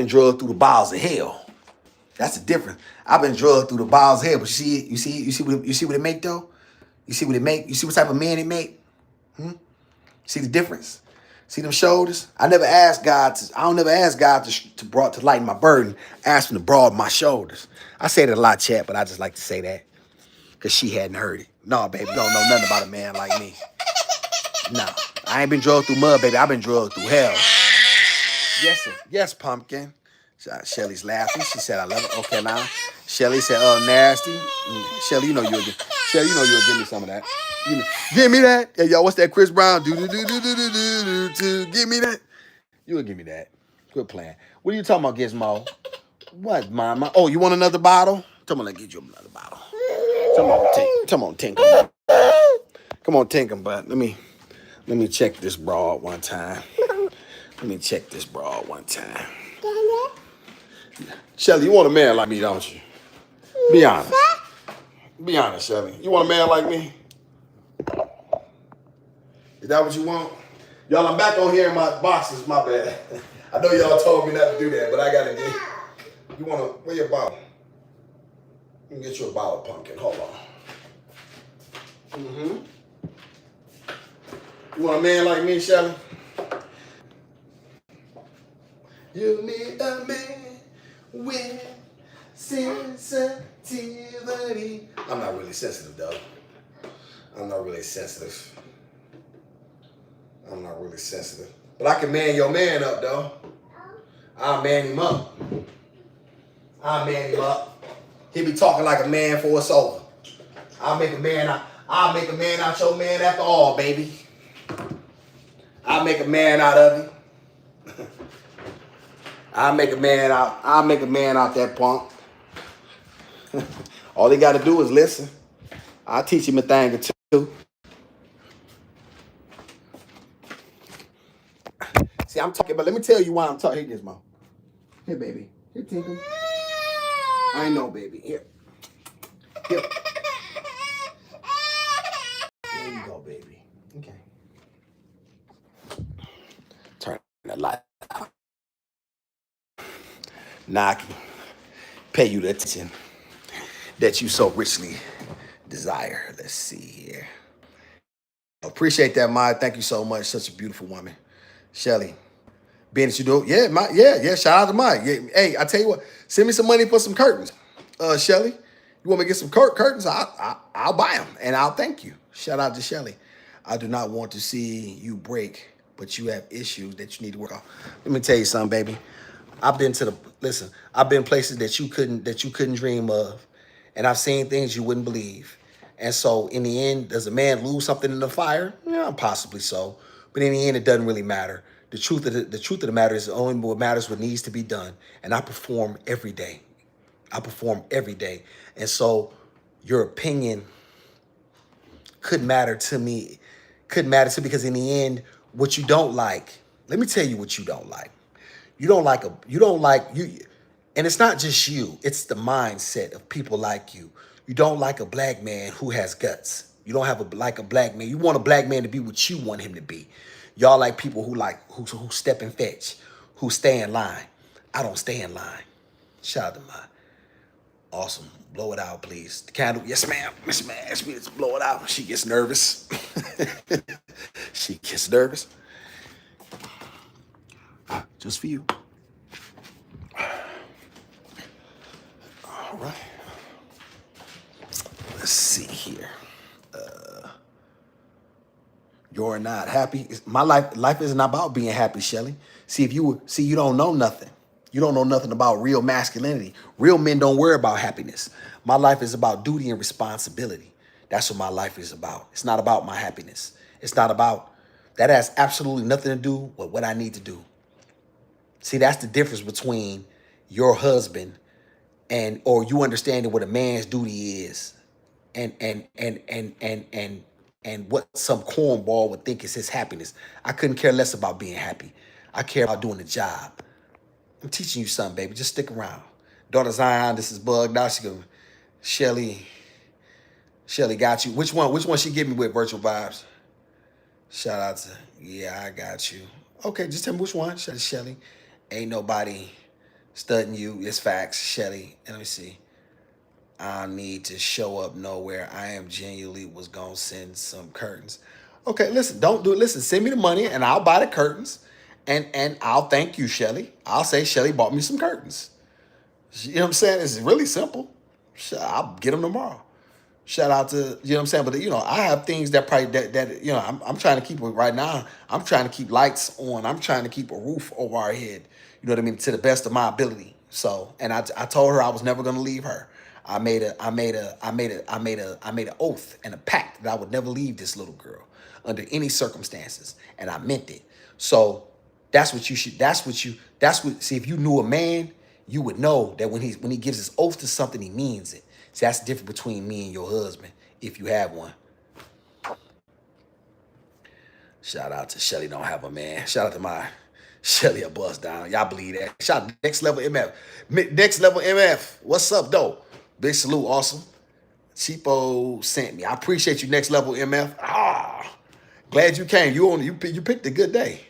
drugged through the bowels of hell. That's the difference. I've been drugged through the bowels of hell. But you see what it make though? You see what it make? You see what type of man it make? See the difference? See them shoulders? I don't never ask God to lighten my burden. I ask him to broaden my shoulders. I say that a lot, chat, but I just like to say that because she hadn't heard it. No, baby, don't know nothing about a man like me. No, I ain't been drugged through mud, baby. I've been drugged through hell. Yes, sir. Yes, pumpkin. Shelly's laughing. She said, I love it. Okay, now. Shelly said, oh, nasty. Shelly, you know you'll give me some of that. Give me that. Hey, y'all, what's that Chris Brown? Do. Give me that. You will give me that. Good plan. What are you talking about, Gizmo? What, mama? Oh, you want another bottle? Come on, let's get you another bottle. Come on, Tinker. Come on, Tinker, but let me check this broad one time. Shelly, you want a man like me, don't you? Be honest. Be honest, Shelly. You want a man like me? Is that what you want? Y'all, I'm back on here in my boxes, my bad. I know y'all told me not to do that, but I gotta get. You wanna, where your bottle? Let me get you a bottle, pumpkin. Hold on. You want a man like me, Shelly? You need a man with sensitivity. I'm not really sensitive, though. I'm not really sensitive. But I can man your man up, though. I'll man him up. He be talking like a man for us over. I'll make a man out your man after all, baby. I'll make a man out of him. I'll make a man out that punk. All he got to do is listen. I'll teach him a thing or two. See, I'm talking, but let me tell you why I'm talking. Here, Gizmo. Here, baby. Here, Tinker. I know, baby. Here. There you go, baby. Okay. Turn the light out. Now I can pay you the attention that you so richly desire. Let's see here. Appreciate that, Maya. Thank you so much. Such a beautiful woman. Shelly. Being that you do, yeah. Shout out to Maya. Yeah, hey, I tell you what, send me some money for some curtains. Shelly, you want me to get some curtains? I'll buy them and I'll thank you. Shout out to Shelly. I do not want to see you break, but you have issues that you need to work on. Let me tell you something, baby. I've been places that you couldn't dream of, and I've seen things you wouldn't believe. And so in the end, does a man lose something in the fire? Yeah, possibly so. But in the end, it doesn't really matter. The truth of the matter is only what matters what needs to be done. And I perform every day. And so your opinion couldn't matter to me. Couldn't matter to me because in the end, what you don't like, let me tell you what you don't like. You don't like you, and it's not just you, it's the mindset of people like you. You don't like a black man who has guts. You don't have like a black man. You want a black man to be what you want him to be. Y'all like people who step and fetch, who stay in line. I don't stay in line. Shout out to my awesome. Blow it out, please. The candle. Yes, ma'am. Miss ma'am asked me to blow it out. She gets nervous. She gets nervous. Just for you. All right. Let's see here. You're not happy. My life isn't about being happy, Shelly. You don't know nothing. You don't know nothing about real masculinity. Real men don't worry about happiness. My life is about duty and responsibility. That's what my life is about. It's not about my happiness. It's not about, that has absolutely nothing to do with what I need to do. See, that's the difference between your husband or you understanding what a man's duty is and what some cornball would think is his happiness. I couldn't care less about being happy. I care about doing the job. I'm teaching you something, baby. Just stick around. Daughter Zion, this is bugged out. She go, Shelly got you. Which one she give me with virtual vibes? Shout out to, yeah, I got you. Okay, just tell me which one. Shelly. Ain't nobody studying you. It's facts, Shelly. And let me see. I don't need to show up nowhere. I am genuinely was gonna send some curtains. Okay, listen, don't do it. Listen, send me the money and I'll buy the curtains. And I'll thank you, Shelly. I'll say Shelly bought me some curtains. You know what I'm saying? It's really simple. I'll get them tomorrow. Shout out to, you know what I'm saying? But, I have things that probably, I'm trying to keep it right now. I'm trying to keep lights on. I'm trying to keep a roof over our head, you know what I mean, to the best of my ability. So, and I told her I was never going to leave her. I made an oath and a pact that I would never leave this little girl under any circumstances. And I meant it. So see, if you knew a man, you would know that when he gives his oath to something, he means it. See, that's the difference between me and your husband, if you have one. Shout out to Shelly, don't have a man. Shout out to my Shelly, a bust down. Y'all believe that. Shout out to Next Level MF. Next Level MF. What's up, though? Big salute, awesome. Cheapo sent me. I appreciate you, Next Level MF. Glad you came. You picked a good day.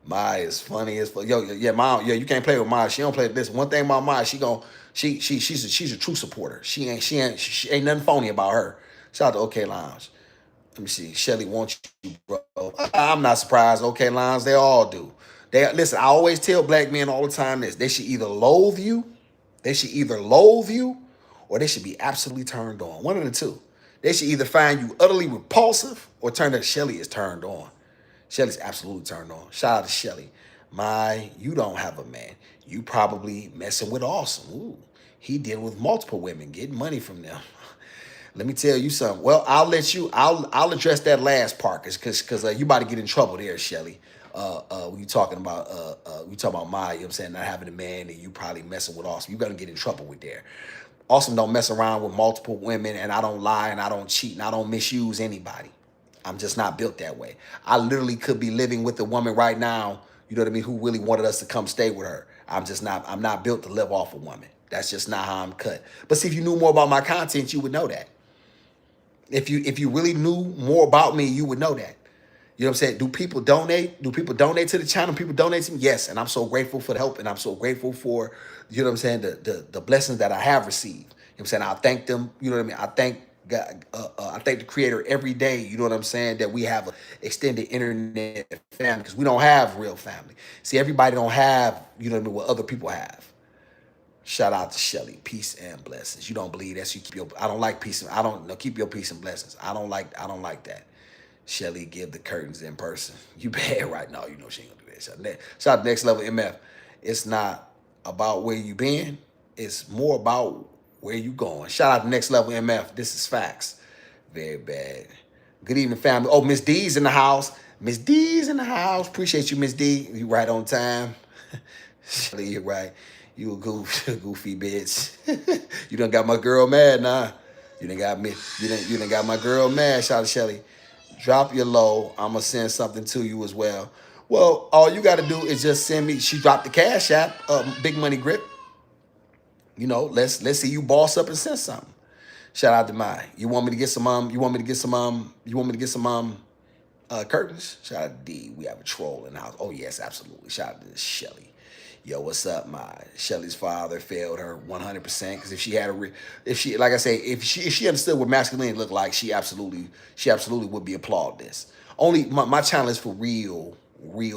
Maya is funny as fuck. Yo, yeah, Mom, yeah, you can't play with Maya. She don't play this. One thing about Maya, she's a true supporter. She ain't nothing phony about her. Shout out to OK Lounge. Let me see. Shelly wants you, bro. I'm not surprised. OK Lounge, they all do. Listen, I always tell black men all the time this. They should either loathe you, or they should be absolutely turned on. One of the two. They should either find you utterly repulsive or turn that Shelly is turned on. Shelly's absolutely turned on. Shout out to Shelly. You don't have a man. You probably messing with Awesome. Ooh, he dealing with multiple women, getting money from them. Let me tell you something. Well, I'll address that last part because you about to get in trouble there, Shelly. When you talking about Maya, you know what I'm saying, not having a man and you probably messing with Awesome. You gonna get in trouble with there. Awesome don't mess around with multiple women, and I don't lie and I don't cheat and I don't misuse anybody. I'm just not built that way. I literally could be living with a woman right now, you know what I mean, who really wanted us to come stay with her. I'm not built to live off a woman. That's just not how I'm cut. But see, if you knew more about my content, you would know that. If you really knew more about me, you would know that. You know what I'm saying? Do people donate? Do people donate to the channel? People donate to me? Yes. And I'm so grateful for the help. And I'm so grateful for, you know what I'm saying, the blessings that I have received. You know what I'm saying? I thank them. You know what I mean? I thank God, I thank the Creator every day. You know what I'm saying? That we have an extended internet family because we don't have real family. See, everybody don't have, you know what I mean, what other people have. Shout out to Shelly. Peace and blessings. You don't believe that? So you keep your. I don't like peace. Keep your peace and blessings. I don't like that. Shelly give the curtains in person. You bad right now. You know she ain't gonna do that. Shout out to Next Level MF. It's not about where you been. It's more about where you going. Shout out to Next Level MF. This is facts. Very bad. Good evening, family. Oh, Miss D's in the house. Miss D's in the house. Appreciate you, Miss D. You right on time. Shelly, you're right. You a goofy bitch. You done got my girl mad now. You done got me. You done got my girl mad. Shout out to Shelly. Drop your low. I'ma send something to you as well. Well, all you got to do is just send me. She dropped the cash app. Big Money Grip. You know, let's see you boss up and send something. Shout out to Mai. You want me to get some you want me to get some you want me to get some curtains? Shout out to D. We have a troll in the house. Oh yes, absolutely. Shout out to Shelly. Yo, what's up, Mai? Shelly's father failed her 100% because if she had if she, like I say, if she understood what masculinity looked like, she absolutely would be applaud this. Only my channel is for real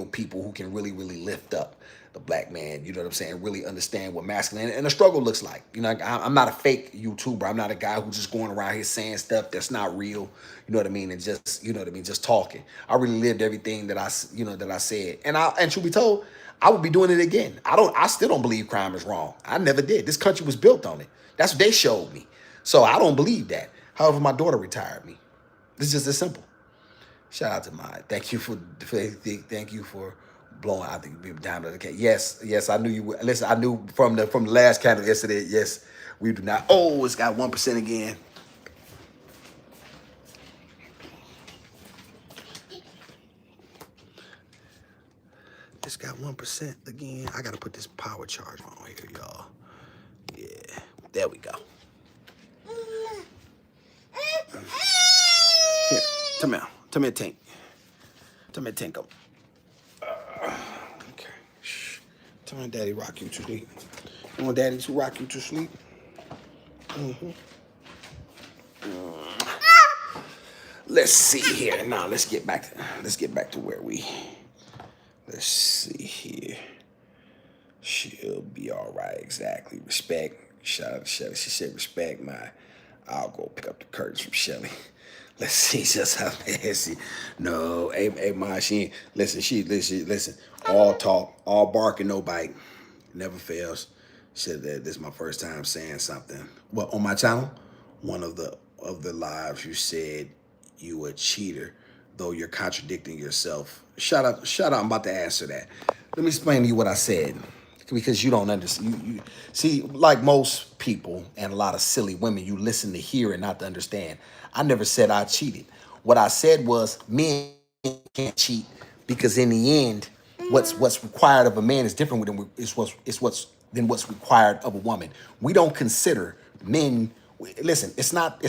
people who can really lift up the black man, you know what I'm saying, really understand what masculine and the struggle looks like. You know, I'm not a fake YouTuber. I'm not a guy who's just going around here saying stuff that's not real, you know what I mean, and just, you know what I mean, just talking. I really lived everything that I said. And truth be told, I would be doing it again. I still don't believe crime is wrong. I never did. This country was built on it. That's what they showed me. So I don't believe that. However, my daughter retired me. It's just as simple. Shout out to mine. Thank you for blowing. I think we down to the case. Yes, I knew you would. Listen, I knew from the last candle yesterday. Yes, we do not. Oh, it's got 1% again. It's got 1% again. I gotta put this power charge on here, y'all. Yeah, there we go. Here, come here, Tank. Come here, Tank. Okay. Shh. Tell my daddy rock you to sleep. You want daddy to rock you to sleep? Let's see here. Now let's get back to where we. Let's see here. She'll be all right. Exactly. Respect. Shout out to Shelly. She said respect. I'll go pick up the curtains from Shelly. Let's see just how nasty. No, hey, Ma, she listen. All talk, all bark and no bite. Never fails. Said that this is my first time saying something. Well, on my channel, one of the lives you said you a cheater, though you're contradicting yourself. Shout out, I'm about to answer that. Let me explain to you what I said. Because you don't understand. You see, like most people and a lot of silly women, you listen to hear and not to understand. I never said I cheated. What I said was men can't cheat because in the end, what's required of a man is different than what's required of a woman. We don't consider men. Listen, it's not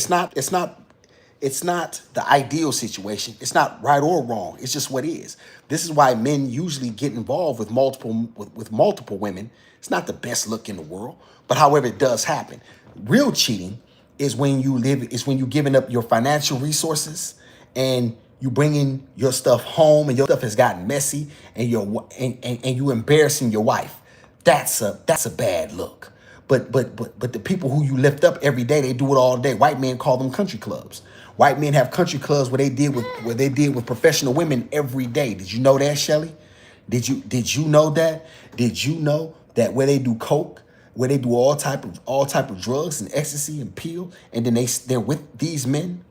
the ideal situation. It's not right or wrong. It's just what is. This is why men usually get involved with multiple women. It's not the best look in the world, but however, it does happen. Real cheating is when you giving up your financial resources and you bringing your stuff home and your stuff has gotten messy and you embarrassing your wife. That's a bad look. But the people who you lift up every day, they do it all day. White men call them country clubs. White men have country clubs where they deal with professional women every day. Did you know that, Shelly? Did you know that? Did you know that where they do coke, where they do all type of drugs and ecstasy and peel, and then they're with these men,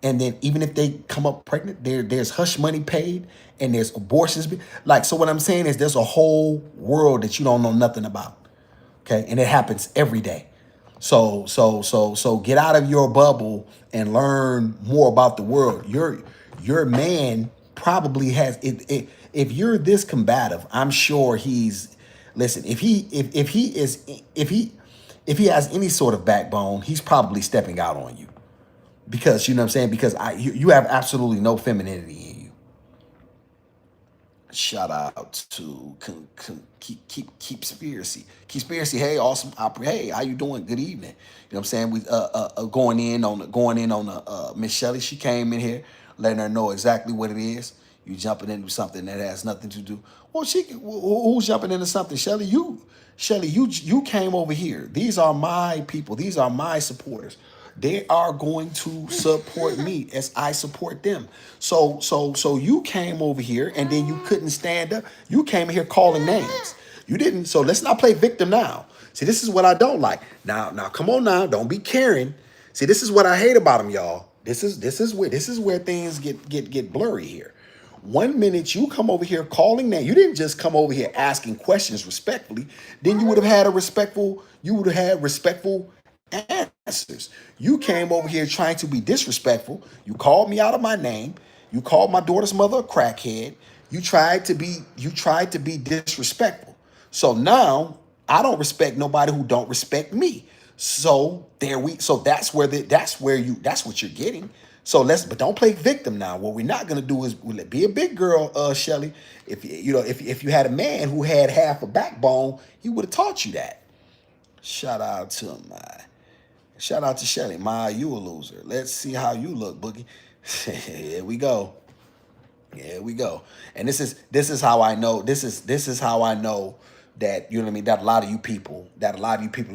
and then even if they come up pregnant, there's hush money paid and there's abortions. Like, so what I'm saying is there's a whole world that you don't know nothing about. Okay, and it happens every day. So get out of your bubble and learn more about the world. Your man probably has it. If you're this combative, I'm sure he's listen. If he has any sort of backbone, he's probably stepping out on you because you know what I'm saying. Because you have absolutely no femininity in you. Shout out to keep conspiracy. Hey, awesome opera. Hey, how you doing? Good evening. You know what I'm saying? We going in on Miss Shelly. She came in here, letting her know exactly what it is. You jumping into something that has nothing to do. Well, who's jumping into something? Shelly, you came over here. These are my people. These are my supporters. They are going to support me as I support them. So you came over here and then you couldn't stand up. You came here calling names. You didn't. So let's not play victim now. See, this is what I don't like. Now, come on now. Don't be caring. See, this is what I hate about them, y'all. This is where things get blurry here. 1 minute you come over here calling names. You didn't just come over here asking questions respectfully. Then you would have had respectful answer. answers. You came over here trying to be disrespectful. You called me out of my name. You called my daughter's mother a crackhead. You tried to be disrespectful. So now I don't respect nobody who don't respect me. So that's that's what you're getting. But don't play victim now. What we're not gonna do is be a big girl, Shelly. If you had a man who had half a backbone, he would have taught you that. Shout out to my Shout out to Shelly. Ma, you a loser. Let's see how you look, Boogie. Here we go. Here we go. And this is how I know. This is how I know that, you know what I mean, that a lot of you people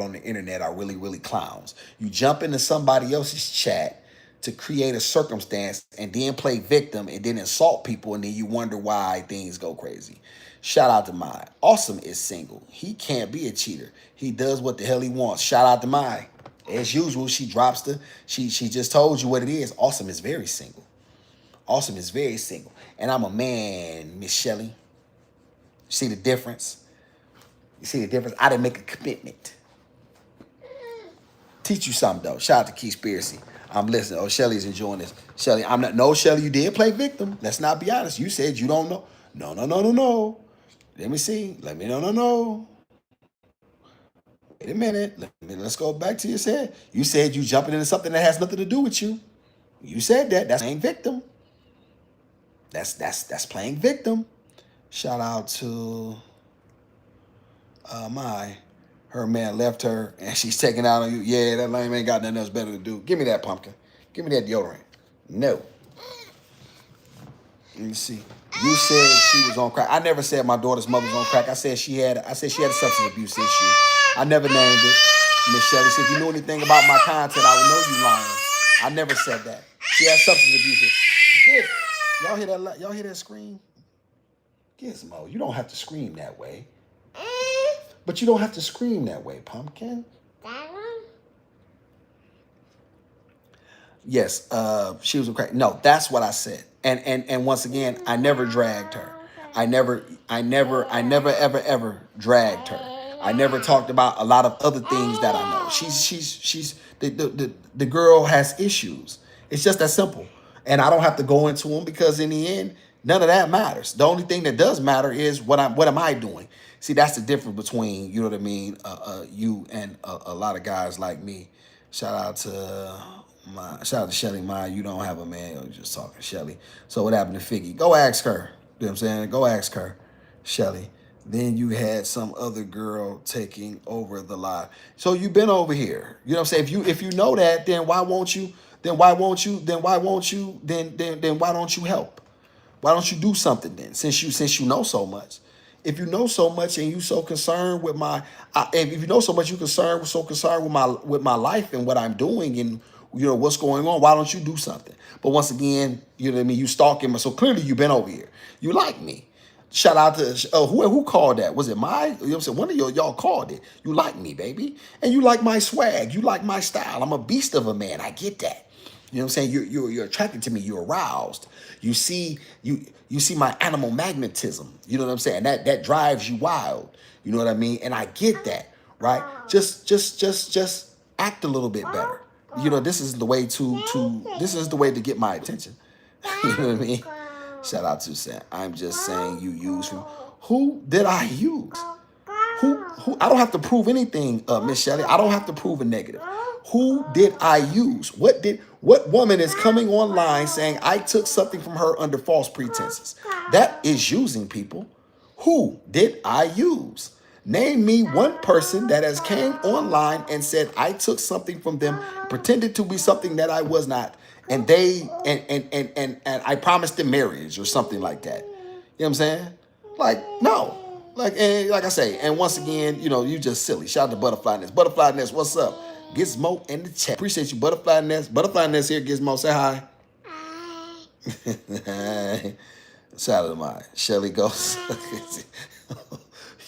on the internet are really, really clowns. You jump into somebody else's chat to create a circumstance and then play victim and then insult people, and then you wonder why things go crazy. Shout out to Mai. Awesome is single. He can't be a cheater. He does what the hell he wants. Shout out to Mai. As usual, she just told you what it is. Awesome is very single. Awesome is very single. And I'm a man, Miss Shelly. See the difference? You see the difference? I didn't make a commitment. Teach you something, though. Shout out to Keyspiracy. I'm listening. Oh, Shelly's enjoying this. Shelly, I'm not. No, Shelly, you did play victim. Let's not be honest. You said you don't know. No. Let me see. No. Wait a minute. Let's go back to your said. You said you jumping into something that has nothing to do with you. You said that. That's playing victim. That's playing victim. Shout out to her man left her and she's taking out on you. Yeah, that lame ain't got nothing else better to do. Give me that pumpkin. Give me that deodorant. No. Let me see. You said she was on crack. I never said my daughter's mother was on crack. I said she had a substance abuse issue. I never named it. Miss Shelly, so if you knew anything about my content, I would know you lying. I never said that. She had substance abuse. Shit. Y'all hear that scream? Gizmo, you don't have to scream that way. But you don't have to scream that way, Pumpkin. Yes, she was a crack. No, that's what I said. And once again, I never dragged her. I never ever dragged her. I never talked about a lot of other things that I know. She's the girl has issues. It's just that simple. And I don't have to go into them because in the end, none of that matters. The only thing that does matter is what am I doing? See, that's the difference between, you know what I mean, you and a lot of guys like me. Shout out to Shelly. You don't have a man. You're just talking Shelly. So what happened to Figgy? Go ask her. You know what I'm saying? Go ask her, Shelly. Then you had some other girl taking over the live. So you've been over here. You know what I'm saying? If you know that, then why won't you? Then why don't you help? Why don't you do something then? Since you know so much. If you know so much and you so concerned with if you know so much, you so concerned with my life and what I'm doing and what's going on. Why don't you do something? But once again, you know what I mean. You stalking me, so clearly you've been over here. You like me. Shout out to who called that? Was it my? You know what I'm saying? One of y'all called it. You like me, baby, and you like my swag. You like my style. I'm a beast of a man. I get that. You know what I'm saying? You're attracted to me. You're aroused. You see my animal magnetism. You know what I'm saying? That drives you wild. You know what I mean? And I get that, right? Just act a little bit better. This is the way to get my attention. You know what I mean? Shout out to Sam. I'm just saying you use me. Who did I use? Who? I don't have to prove anything, Miss Shelley. I don't have to prove a negative. Who did I use? What woman is coming online saying I took something from her under false pretenses? That is using people. Who did I use? Name me one person that has came online and said I took something from them, pretended to be something that I was not, and I promised them marriage or something like that. You know what I'm saying? Like, no. Like I say, and once again, you just silly. Shout out to Butterfly Nest. Butterfly Nest, what's up? Gizmo in the chat. Appreciate you, Butterfly Nest. Butterfly Nest here, Gizmo. Say hi. Hi. Shout out to mine. Shelly goes.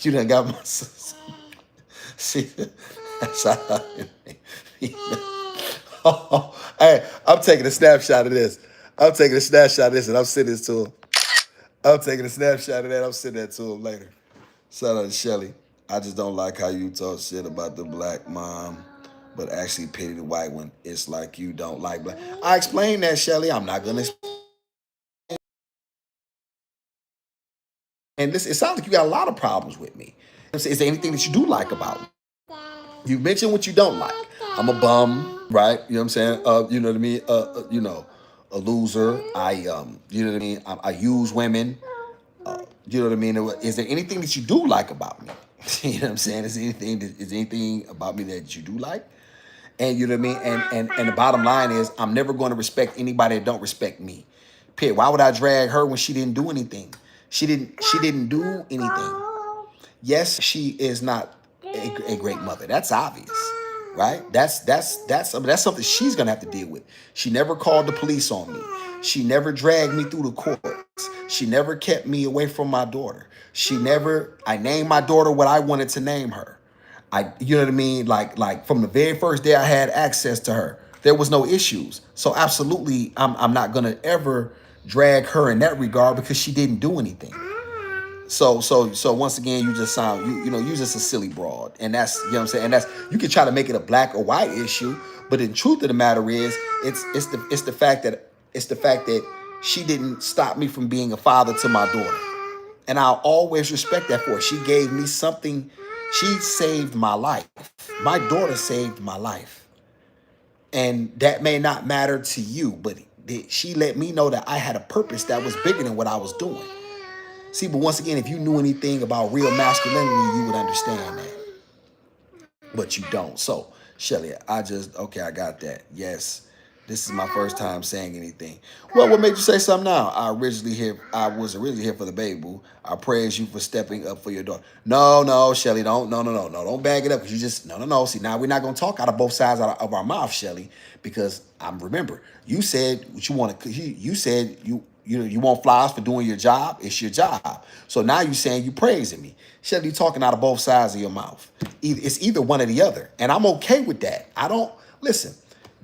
You done got my see. Shout out. Hey, I'm taking a snapshot of this. And I'm sending this to him. I'm taking a snapshot of that. I'm sending that to him later. Shout out to Shelly. I just don't like how you talk shit about the black mom. But actually pity the white one. It's like you don't like black. I explained that, Shelly. I'm not gonna. And this, it sounds like you got a lot of problems with me. Is there anything that you do like about me? You mentioned what you don't like. I'm a bum, right? You know what I'm saying? You know what I mean? You know, a loser. You know what I mean? I use women. You know what I mean? Is there anything that you do like about me? You know what I'm saying? Is anything about me that you do like? And you know what I mean? And the bottom line is, I'm never going to respect anybody that don't respect me. Period. Why would I drag her when she didn't do anything? She didn't do anything. Yes, she is not a great mother. That's obvious, right? That's something she's gonna have to deal with. She never called the police on me. She never dragged me through the courts. She never kept me away from my daughter. I named my daughter what I wanted to name her. You know what I mean? Like from the very first day I had access to her, there was no issues. So absolutely, I'm not gonna ever drag her in that regard because she didn't do anything. So once again, you just sound you just a silly broad, and that's, you know what I'm saying. And that's, you can try to make it a black or white issue, but the truth of the matter is, it's the fact that she didn't stop me from being a father to my daughter, and I'll always respect that for her. She gave me something. She saved my life. My daughter saved my life, and that may not matter to you, but she let me know that I had a purpose that was bigger than what I was doing. See, but once again, if you knew anything about real masculinity, you would understand that. But you don't. So, Shelly, okay, I got that. Yes, this is my first time saying anything. Well, what made you say something now? I was originally here for the baby boo. I praise you for stepping up for your daughter. No, Shelly, don't bag it up, because you just, no. See, now we're not going to talk out of both sides of our mouth, Shelly, because remember, you said what you want to, you said you want flowers for doing your job. It's your job. So now you're saying you praising me. Shelly, you talking out of both sides of your mouth. It's either one or the other, and I'm okay with that. I don't listen.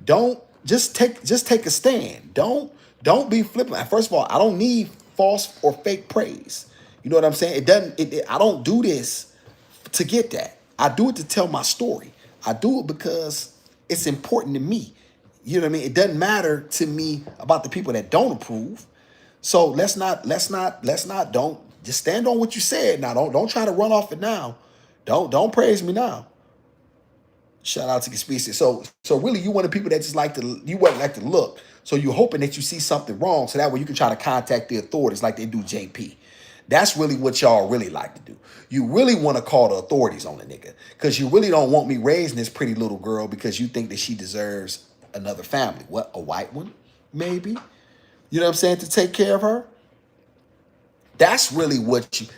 Don't just take a stand. Don't be flippant. First of all, I don't need false or fake praise. You know what I'm saying? It doesn't. I don't do this to get that. I do it to tell my story. I do it because it's important to me. You know what I mean? It doesn't matter to me about the people that don't approve. So let's not don't just stand on what you said now. Don't try to run off it now. Don't praise me now. Shout out to Conspiracy. So really, you want the people that just you wouldn't like to look. So you're hoping that you see something wrong, so that way you can try to contact the authorities like they do JP. That's really what y'all really like to do. You really want to call the authorities on the nigga, because you really don't want me raising this pretty little girl because you think that she deserves another family. What, a white one? Maybe. You know what I'm saying? To take care of her. That's really what is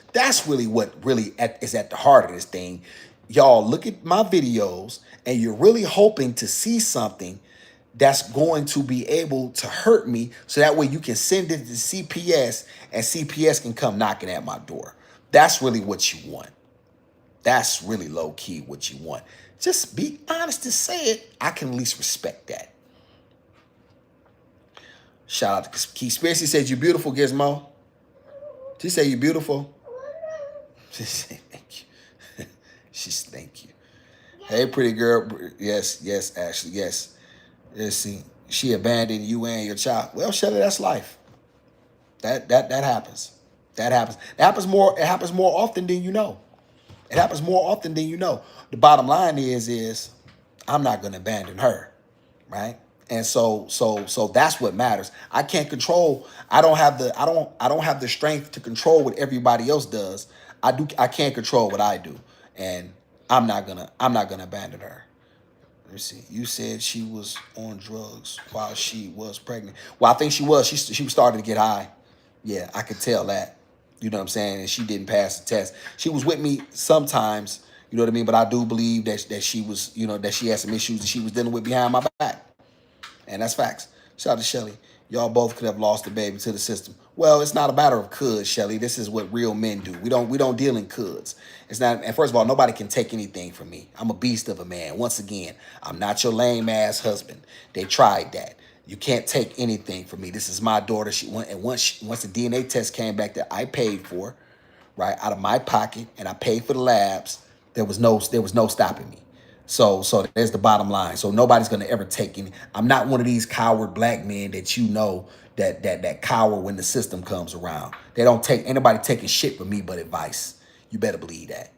at the heart of this thing. Y'all look at my videos and you're really hoping to see something that's going to be able to hurt me, so that way you can send it to CPS and CPS can come knocking at my door. That's really what you want. That's really low key what you want. Just be honest to say it. I can at least respect that. Shout out to Conspiracy. Said you're beautiful, Gizmo. She said you're beautiful. She said thank you. She's thank you. Hey, pretty girl. Yes, Ashley. Yes. See, she abandoned you and your child. Well, Shelly, that's life. That happens. That happens. It happens more often than you know. It happens more often than you know. The bottom line is I'm not gonna abandon her. Right? And so that's what matters. I can't control. I don't have the strength to control what everybody else does. I can't control what I do. And I'm not gonna abandon her. Let me see. You said she was on drugs while she was pregnant. Well, I think she was. She was starting to get high. Yeah, I could tell that. You know what I'm saying? And she didn't pass the test. She was with me sometimes. You know what I mean? But I do believe that she was, that she had some issues that she was dealing with behind my back. And that's facts. Shout out to Shelly. Y'all both could have lost the baby to the system. Well, it's not a matter of could, Shelly. This is what real men do. We don't deal in coulds. It's not. And first of all, nobody can take anything from me. I'm a beast of a man. Once again, I'm not your lame ass husband. They tried that. You can't take anything from me. This is my daughter. Once the DNA test came back that I paid for, right, out of my pocket, and I paid for the labs, there was no stopping me. So there's the bottom line. So nobody's gonna ever take any. I'm not one of these coward black men that you know that cower when the system comes around. They don't take anybody taking shit from me but advice. You better believe that.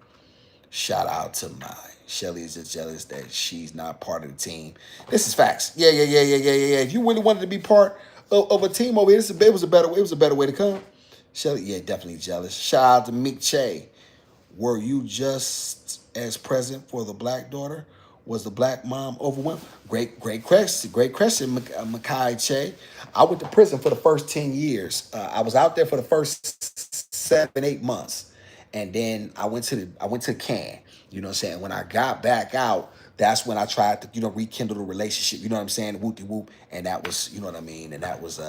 Shout out to my Shelly is just jealous that she's not part of the team. This is facts. Yeah. If you really wanted to be part of a team over here, it was a better way. It was a better way to come. Shelly, yeah, definitely jealous. Shout out to Meek Che. Were you just as present for the black daughter? Was the black mom overwhelmed? Great question. Great question, Makai Che. I went to prison for the first 10 years. I was out there for the first 7, 8 months. And then I went to Can. You know what I'm saying? When I got back out, that's when I tried to, rekindle the relationship. You know what I'm saying? Whoop de whoop. And that was, you know what I mean? And that was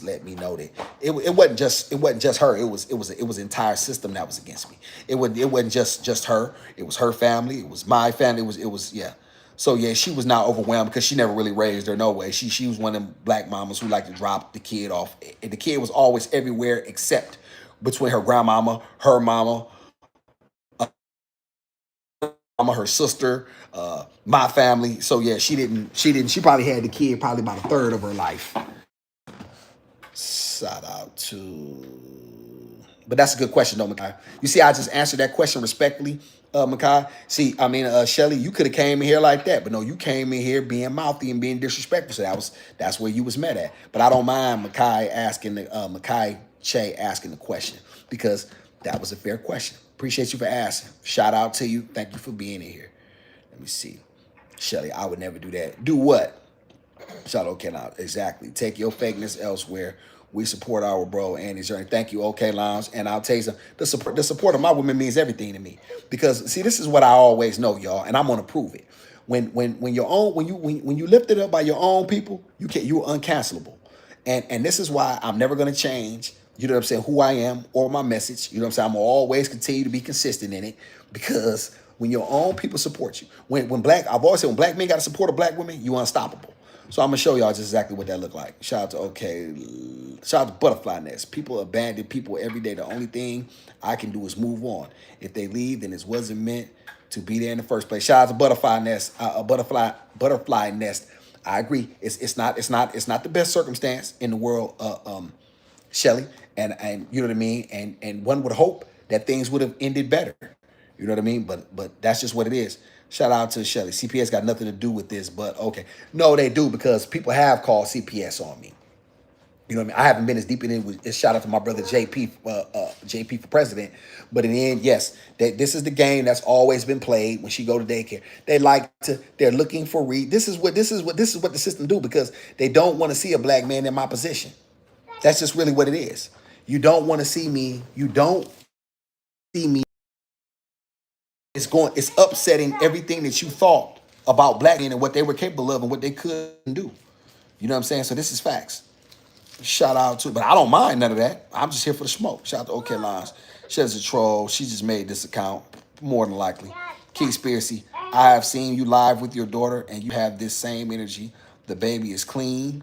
let me know that it wasn't just her. It was an entire system that was against me. It wasn't just her. It was her family. It was my family. It was yeah. So yeah, she was not overwhelmed because she never really raised her. No way. She was one of them black mamas who like to drop the kid off. And the kid was always everywhere except between her grandmama, her mama, her sister, my family. So yeah, she probably had the kid probably about a third of her life. Shout out to, but that's a good question though, Makai. You see, I just answered that question respectfully, Makai. See, I mean, Shelly, you could have came in here like that, but no, you came in here being mouthy and being disrespectful. So that's where you was met at. But I don't mind Makai Che asking the question because that was a fair question. Appreciate you for asking. Shout out to you. Thank you for being in here. Let me see. Shelly, I would never do that. Do what? Shout out, okay, now. Exactly. Take your fakeness elsewhere. We support our bro and his journey. Thank you, OK Lounge. And I'll tell you something. The support of my women means everything to me. Because see, this is what I always know, y'all, and I'm gonna prove it. When you lift it up by your own people, you're uncancelable. And this is why I'm never gonna change, you know what I'm saying, who I am or my message. You know what I'm saying? I'm gonna always continue to be consistent in it because when your own people support you, I've always said when black men gotta support a black woman, you unstoppable. So I'm gonna show y'all just exactly what that look like. Shout out to OK. Shout out to Butterfly Nest. People abandon people every day. The only thing I can do is move on. If they leave, then it wasn't meant to be there in the first place. Shout out to Butterfly Nest. Butterfly Nest. I agree. It's not the best circumstance in the world, Shelly. And you know what I mean. And one would hope that things would have ended better. You know what I mean? But that's just what it is. Shout out to Shelly. CPS got nothing to do with this, but okay. No, they do because people have called CPS on me. You know what I mean? I haven't been as deep in it. It's shout out to my brother JP for president. But in the end, yes, this is the game that's always been played when she go to daycare. They're looking for This is what the system do because they don't want to see a black man in my position. That's just really what it is. You don't want to see me. You don't see me. It's upsetting everything that you thought about black men and what they were capable of and what they couldn't do. You know what I'm saying? So this is facts. Shout out to, but I don't mind none of that. I'm just here for the smoke. Shout out to OK Lines. She's a troll. She just made this account, more than likely. Keyspiracy, I have seen you live with your daughter and you have this same energy. The baby is clean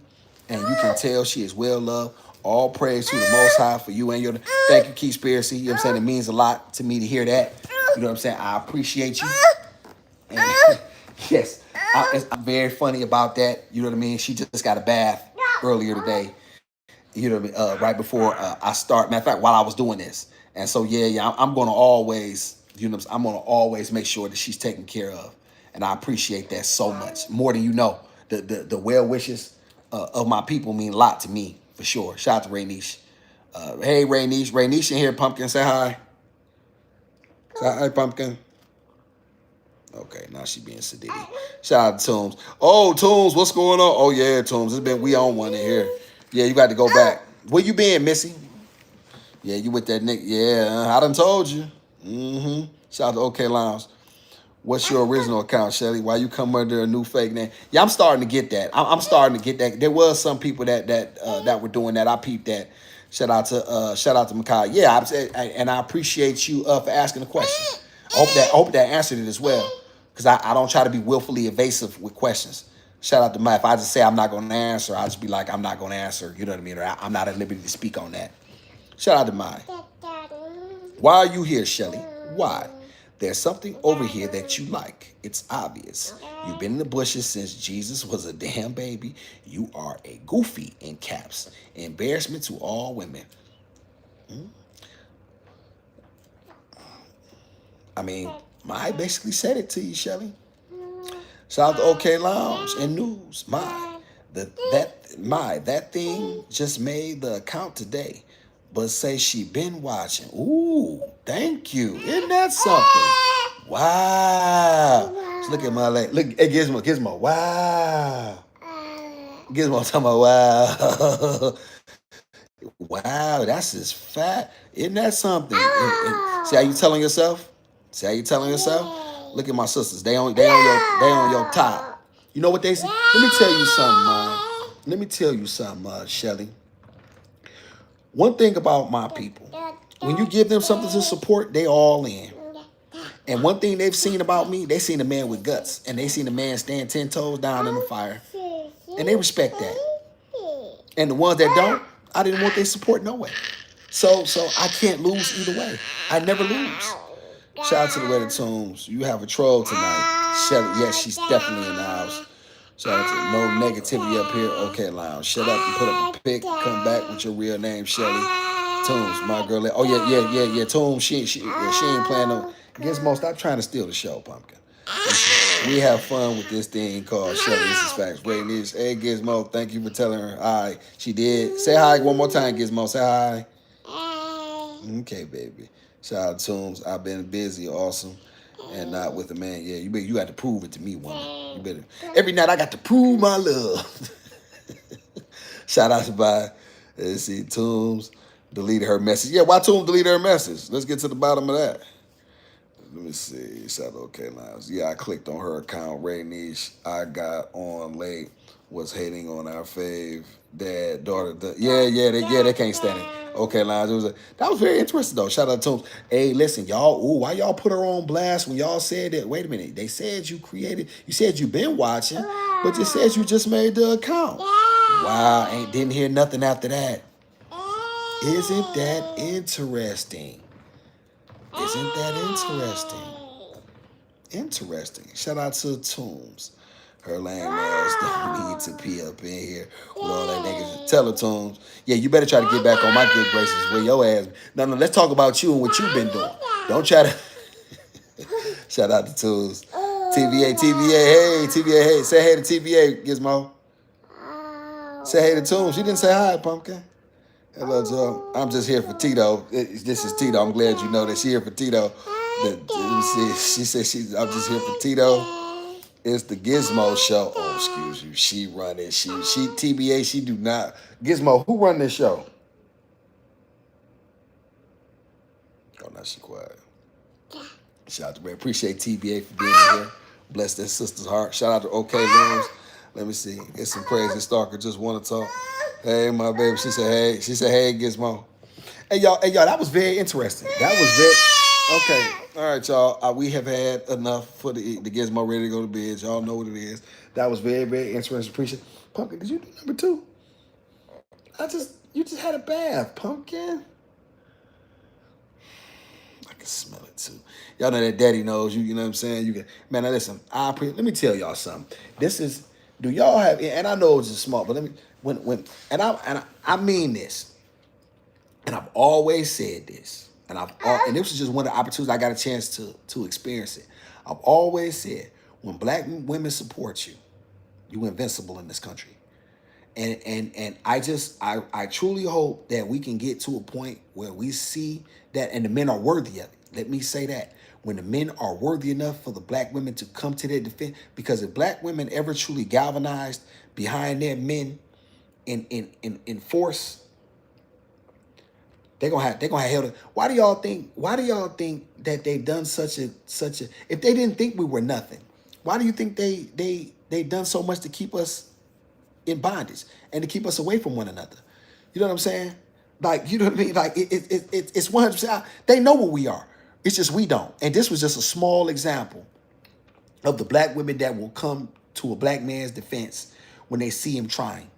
and you can tell she is well loved. All praise to the Most High for you and your. Thank you, Keyspiracy. You know what I'm saying? It means a lot to me to hear that. You know what I'm saying? I appreciate you. And yes, I'm very funny about that. You know what I mean? She just got a bath earlier today. You know what I mean? Right before I start. Matter of fact, while I was doing this. And so, yeah, I'm going to always, I'm going to always make sure that she's taken care of. And I appreciate that so much. More than you know. The well wishes of my people mean a lot to me, for sure. Shout out to Raynish. Hey, Raynish. Raynish in here, Pumpkin. Say hi. Hi, Pumpkin. Okay, now she being sedity. Shout out to Toombs. Oh, Toombs, what's going on? Oh, yeah, Toombs. We on one in here. Yeah, you got to go back. Where you been, Missy? Yeah, you with that nigga. Yeah, I done told you. Shout out to OK Lounge. What's your original account, Shelly? Why you come under a new fake name? Yeah, I'm starting to get that. I'm starting to get that. There was some people that were doing that. I peeped that. Shout out to Makai. Yeah, and I appreciate you for asking the question. I hope that answered it as well, because I don't try to be willfully evasive with questions. Shout out to Mike. If I just say I'm not going to answer, I'll just be like, I'm not going to answer. You know what I mean? Or I'm not at liberty to speak on that. Shout out to Mike. Why are you here, Shelly? Why? There's something over here that you like. It's obvious. You've been in the bushes since Jesus was a damn baby. You are a goofy in caps. Embarrassment to all women. I mean, I basically said it to you, Shelly. Shout out to OK Lounge and News. That thing just made the account today, but say she been watching. Ooh, thank you. Isn't that something? Wow. So look at my leg. Look at Gizmo. Wow. Gizmo talking about wow. Wow, that's just fat. Isn't that something? See how you telling yourself? See how you telling yourself? Look at my sisters. They on your top. You know what they say? Let me tell you something, man. Let me tell you something, Shelly. One thing about my people, when you give them something to support, they all in. And one thing they've seen about me, they seen a man with guts, and they seen a man stand 10 toes down in the fire, and they respect that. And the ones that don't, I didn't want their support no way. So I can't lose either way. I never lose. Shout out to the Reddit Tombs. You have a troll tonight. Shelly, yes, she's definitely in the house. Shout out to no negativity up here. Okay, Lounge. Shut up and put up a pic. Come back with your real name, Shelly. Tombs, my girl. Oh yeah. Tombs, she ain't playing no. Gizmo, stop trying to steal the show, Pumpkin. We have fun with this thing called Shelly. This is facts. Ray Niche. Hey, Gizmo, thank you for telling her hi. She did. Say hi one more time, Gizmo. Say hi. Okay, baby. Shout out to Tombs. I've been busy, awesome, and not with a man. Yeah, you got to prove it to me, woman. You better. Every night I got to prove my love. Shout out to let's see, Tombs deleted her message. Yeah, why Tombs deleted her message? Let's get to the bottom of that. Let me see. Shout out to OK Lives. Yeah, I clicked on her account. Ray Niche. I got on late. Was hating on our fave dad, daughter. They can't stand it. OK Lives. That was very interesting though. Shout out to Tombs. Hey, listen, y'all. Ooh, why y'all put her on blast when y'all said that? Wait a minute. They said you said you been watching, but you said you just made the account. Wow, didn't hear nothing after that. Isn't that interesting? Isn't that interesting? Interesting. Shout out to Tombs. Her lame ass don't need to pee up in here with all that niggas. Tell her, Tombs. Yeah, you better try to get back on my good graces with your ass. No, let's talk about you and what you've been doing. Don't try to. Shout out to Tombs. TVA, hey, TVA, hey. Say hey to TVA, Gizmo. Say hey to Tombs. She didn't say hi, Pumpkin. Hello, Joe. I'm just here for Tito. This is Tito. I'm glad you know that she's here for Tito. She said I'm just here for Tito. It's the Gizmo show. Oh, excuse you. She run it. She TBA. She do not. Gizmo, who run this show? Oh, now she quiet. Shout out to Ray. Appreciate TBA for being here. Bless that sister's heart. Shout out to OK Rooms. Let me see. Get some crazy stalker. Just want to talk. Hey, my baby. She said, hey. She said, hey, Gizmo. Hey, y'all. That was very interesting. That was very... Okay. All right, y'all. We have had enough for the Gizmo ready to go to bed. Y'all know what it is. That was very, very interesting. Appreciate it. Pumpkin, did you do number 2? You just had a bath, Pumpkin. I can smell it, too. Y'all know that daddy knows you. You know what I'm saying? Man, now listen. Let me tell y'all something. This is... Do y'all have... And I know it's just small, but let me... I mean this, and I've always said this, and this was just one of the opportunities I got a chance to experience it. I've always said, when black women support you, you're invincible in this country, and I truly hope that we can get to a point where we see that, and the men are worthy of it. Let me say that. When the men are worthy enough for the black women to come to their defense, because if black women ever truly galvanized behind their men in force, they're gonna have hell. Why do y'all think that they've done such a if they didn't think we were nothing, why do you think they done so much to keep us in bondage and to keep us away from one another? You know what I'm saying? Like, you know what I mean? Like it's 100%. They know what we are. It's just we don't. And this was just a small example of the black women that will come to a black man's defense when they see him trying.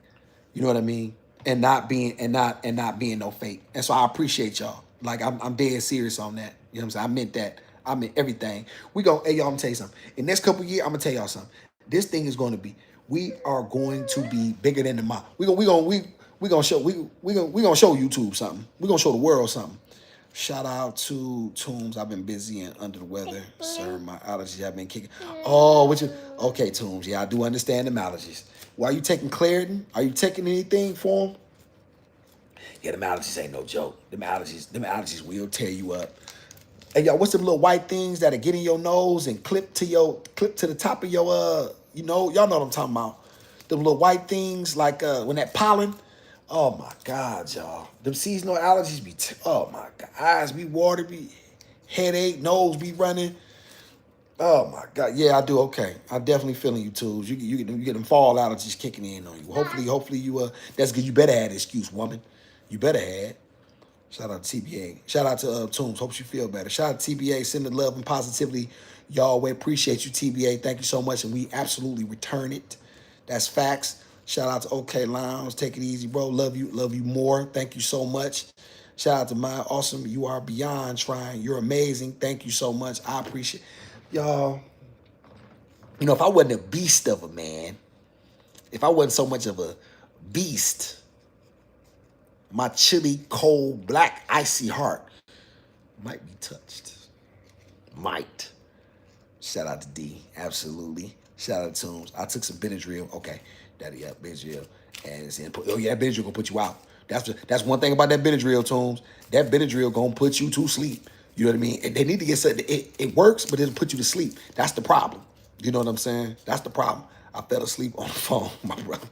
You know what I mean? And not being no fake. And so I appreciate y'all. Like, I'm dead serious on that. You know what I'm saying? I meant that. I mean everything. We gonna, hey y'all, I'm gonna tell you something. In next couple years, I'm gonna tell y'all something. This thing is going to be, we are going to be bigger than the mob. We gonna show we gonna show YouTube something. We gonna show the world something. Shout out to Toombs. I've been busy and under the weather, sir. My allergies have been kicking. Oh, what you? Okay, Toombs. Yeah, I do understand the allergies. Why are you taking Claritin? Are you taking anything for them? Yeah, them allergies ain't no joke. Them allergies will tear you up. Hey, y'all, what's them little white things that'll get in your nose and clip to the top of your y'all know what I'm talking about. Them little white things like when that pollen. Oh my God, y'all. Them seasonal allergies be oh my God. Eyes be watery, be headache, nose be running. Oh my God. Yeah, I do. Okay. I'm definitely feeling you too. You get them fall allergies kicking in on you. Hopefully you that's good. You better have an excuse, woman. You better have. Shout out to TBA. Shout out to Toombs. Hope you feel better. Shout out to TBA. Send the love and positivity. Y'all, we appreciate you, TBA. Thank you so much. And we absolutely return it. That's facts. Shout out to OK Lounge. Take it easy, bro. Love you more. Thank you so much. Shout out to my awesome. You are beyond trying. You're amazing. Thank you so much. I appreciate y'all. You know, if I wasn't a beast of a man, if I wasn't so much of a beast, my chilly, cold, black, icy heart might be touched. Might. Shout out to D. Absolutely. Shout out to Toombs. I took some Benadryl. Okay. Daddy up, Benadryl. And it's in, oh yeah, Benadryl gonna put you out. That's one thing about that Benadryl, Toombs. That Benadryl gonna put you to sleep. You know what I mean? They need to get something. It works, but it'll put you to sleep. That's the problem. You know what I'm saying? That's the problem. I fell asleep on the phone, my brother.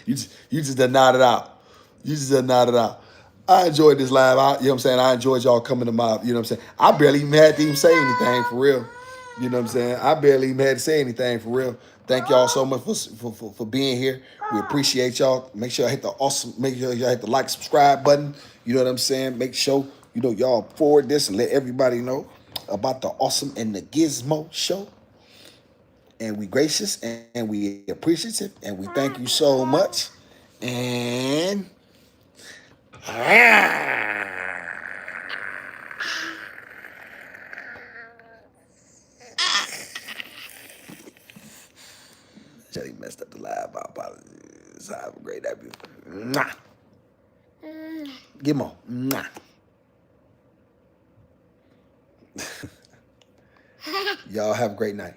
you just done nodded out. You just done nodded out. I enjoyed this live. You know what I'm saying? I enjoyed y'all coming to my, you know what I'm saying? I barely even had to even say anything for real. You know what I'm saying? I barely even had to say anything for real. Thank y'all so much for being here. We appreciate y'all. Make sure y'all hit the like, subscribe button. You know what I'm saying? Make sure, y'all forward this and let everybody know about the Awesome and the Gizmo show. And we gracious and we appreciative and we thank you so much. And Jelly messed up the live. I apologize. Have a great day. Mwah. Give 'em all. Mwah. Y'all have a great night.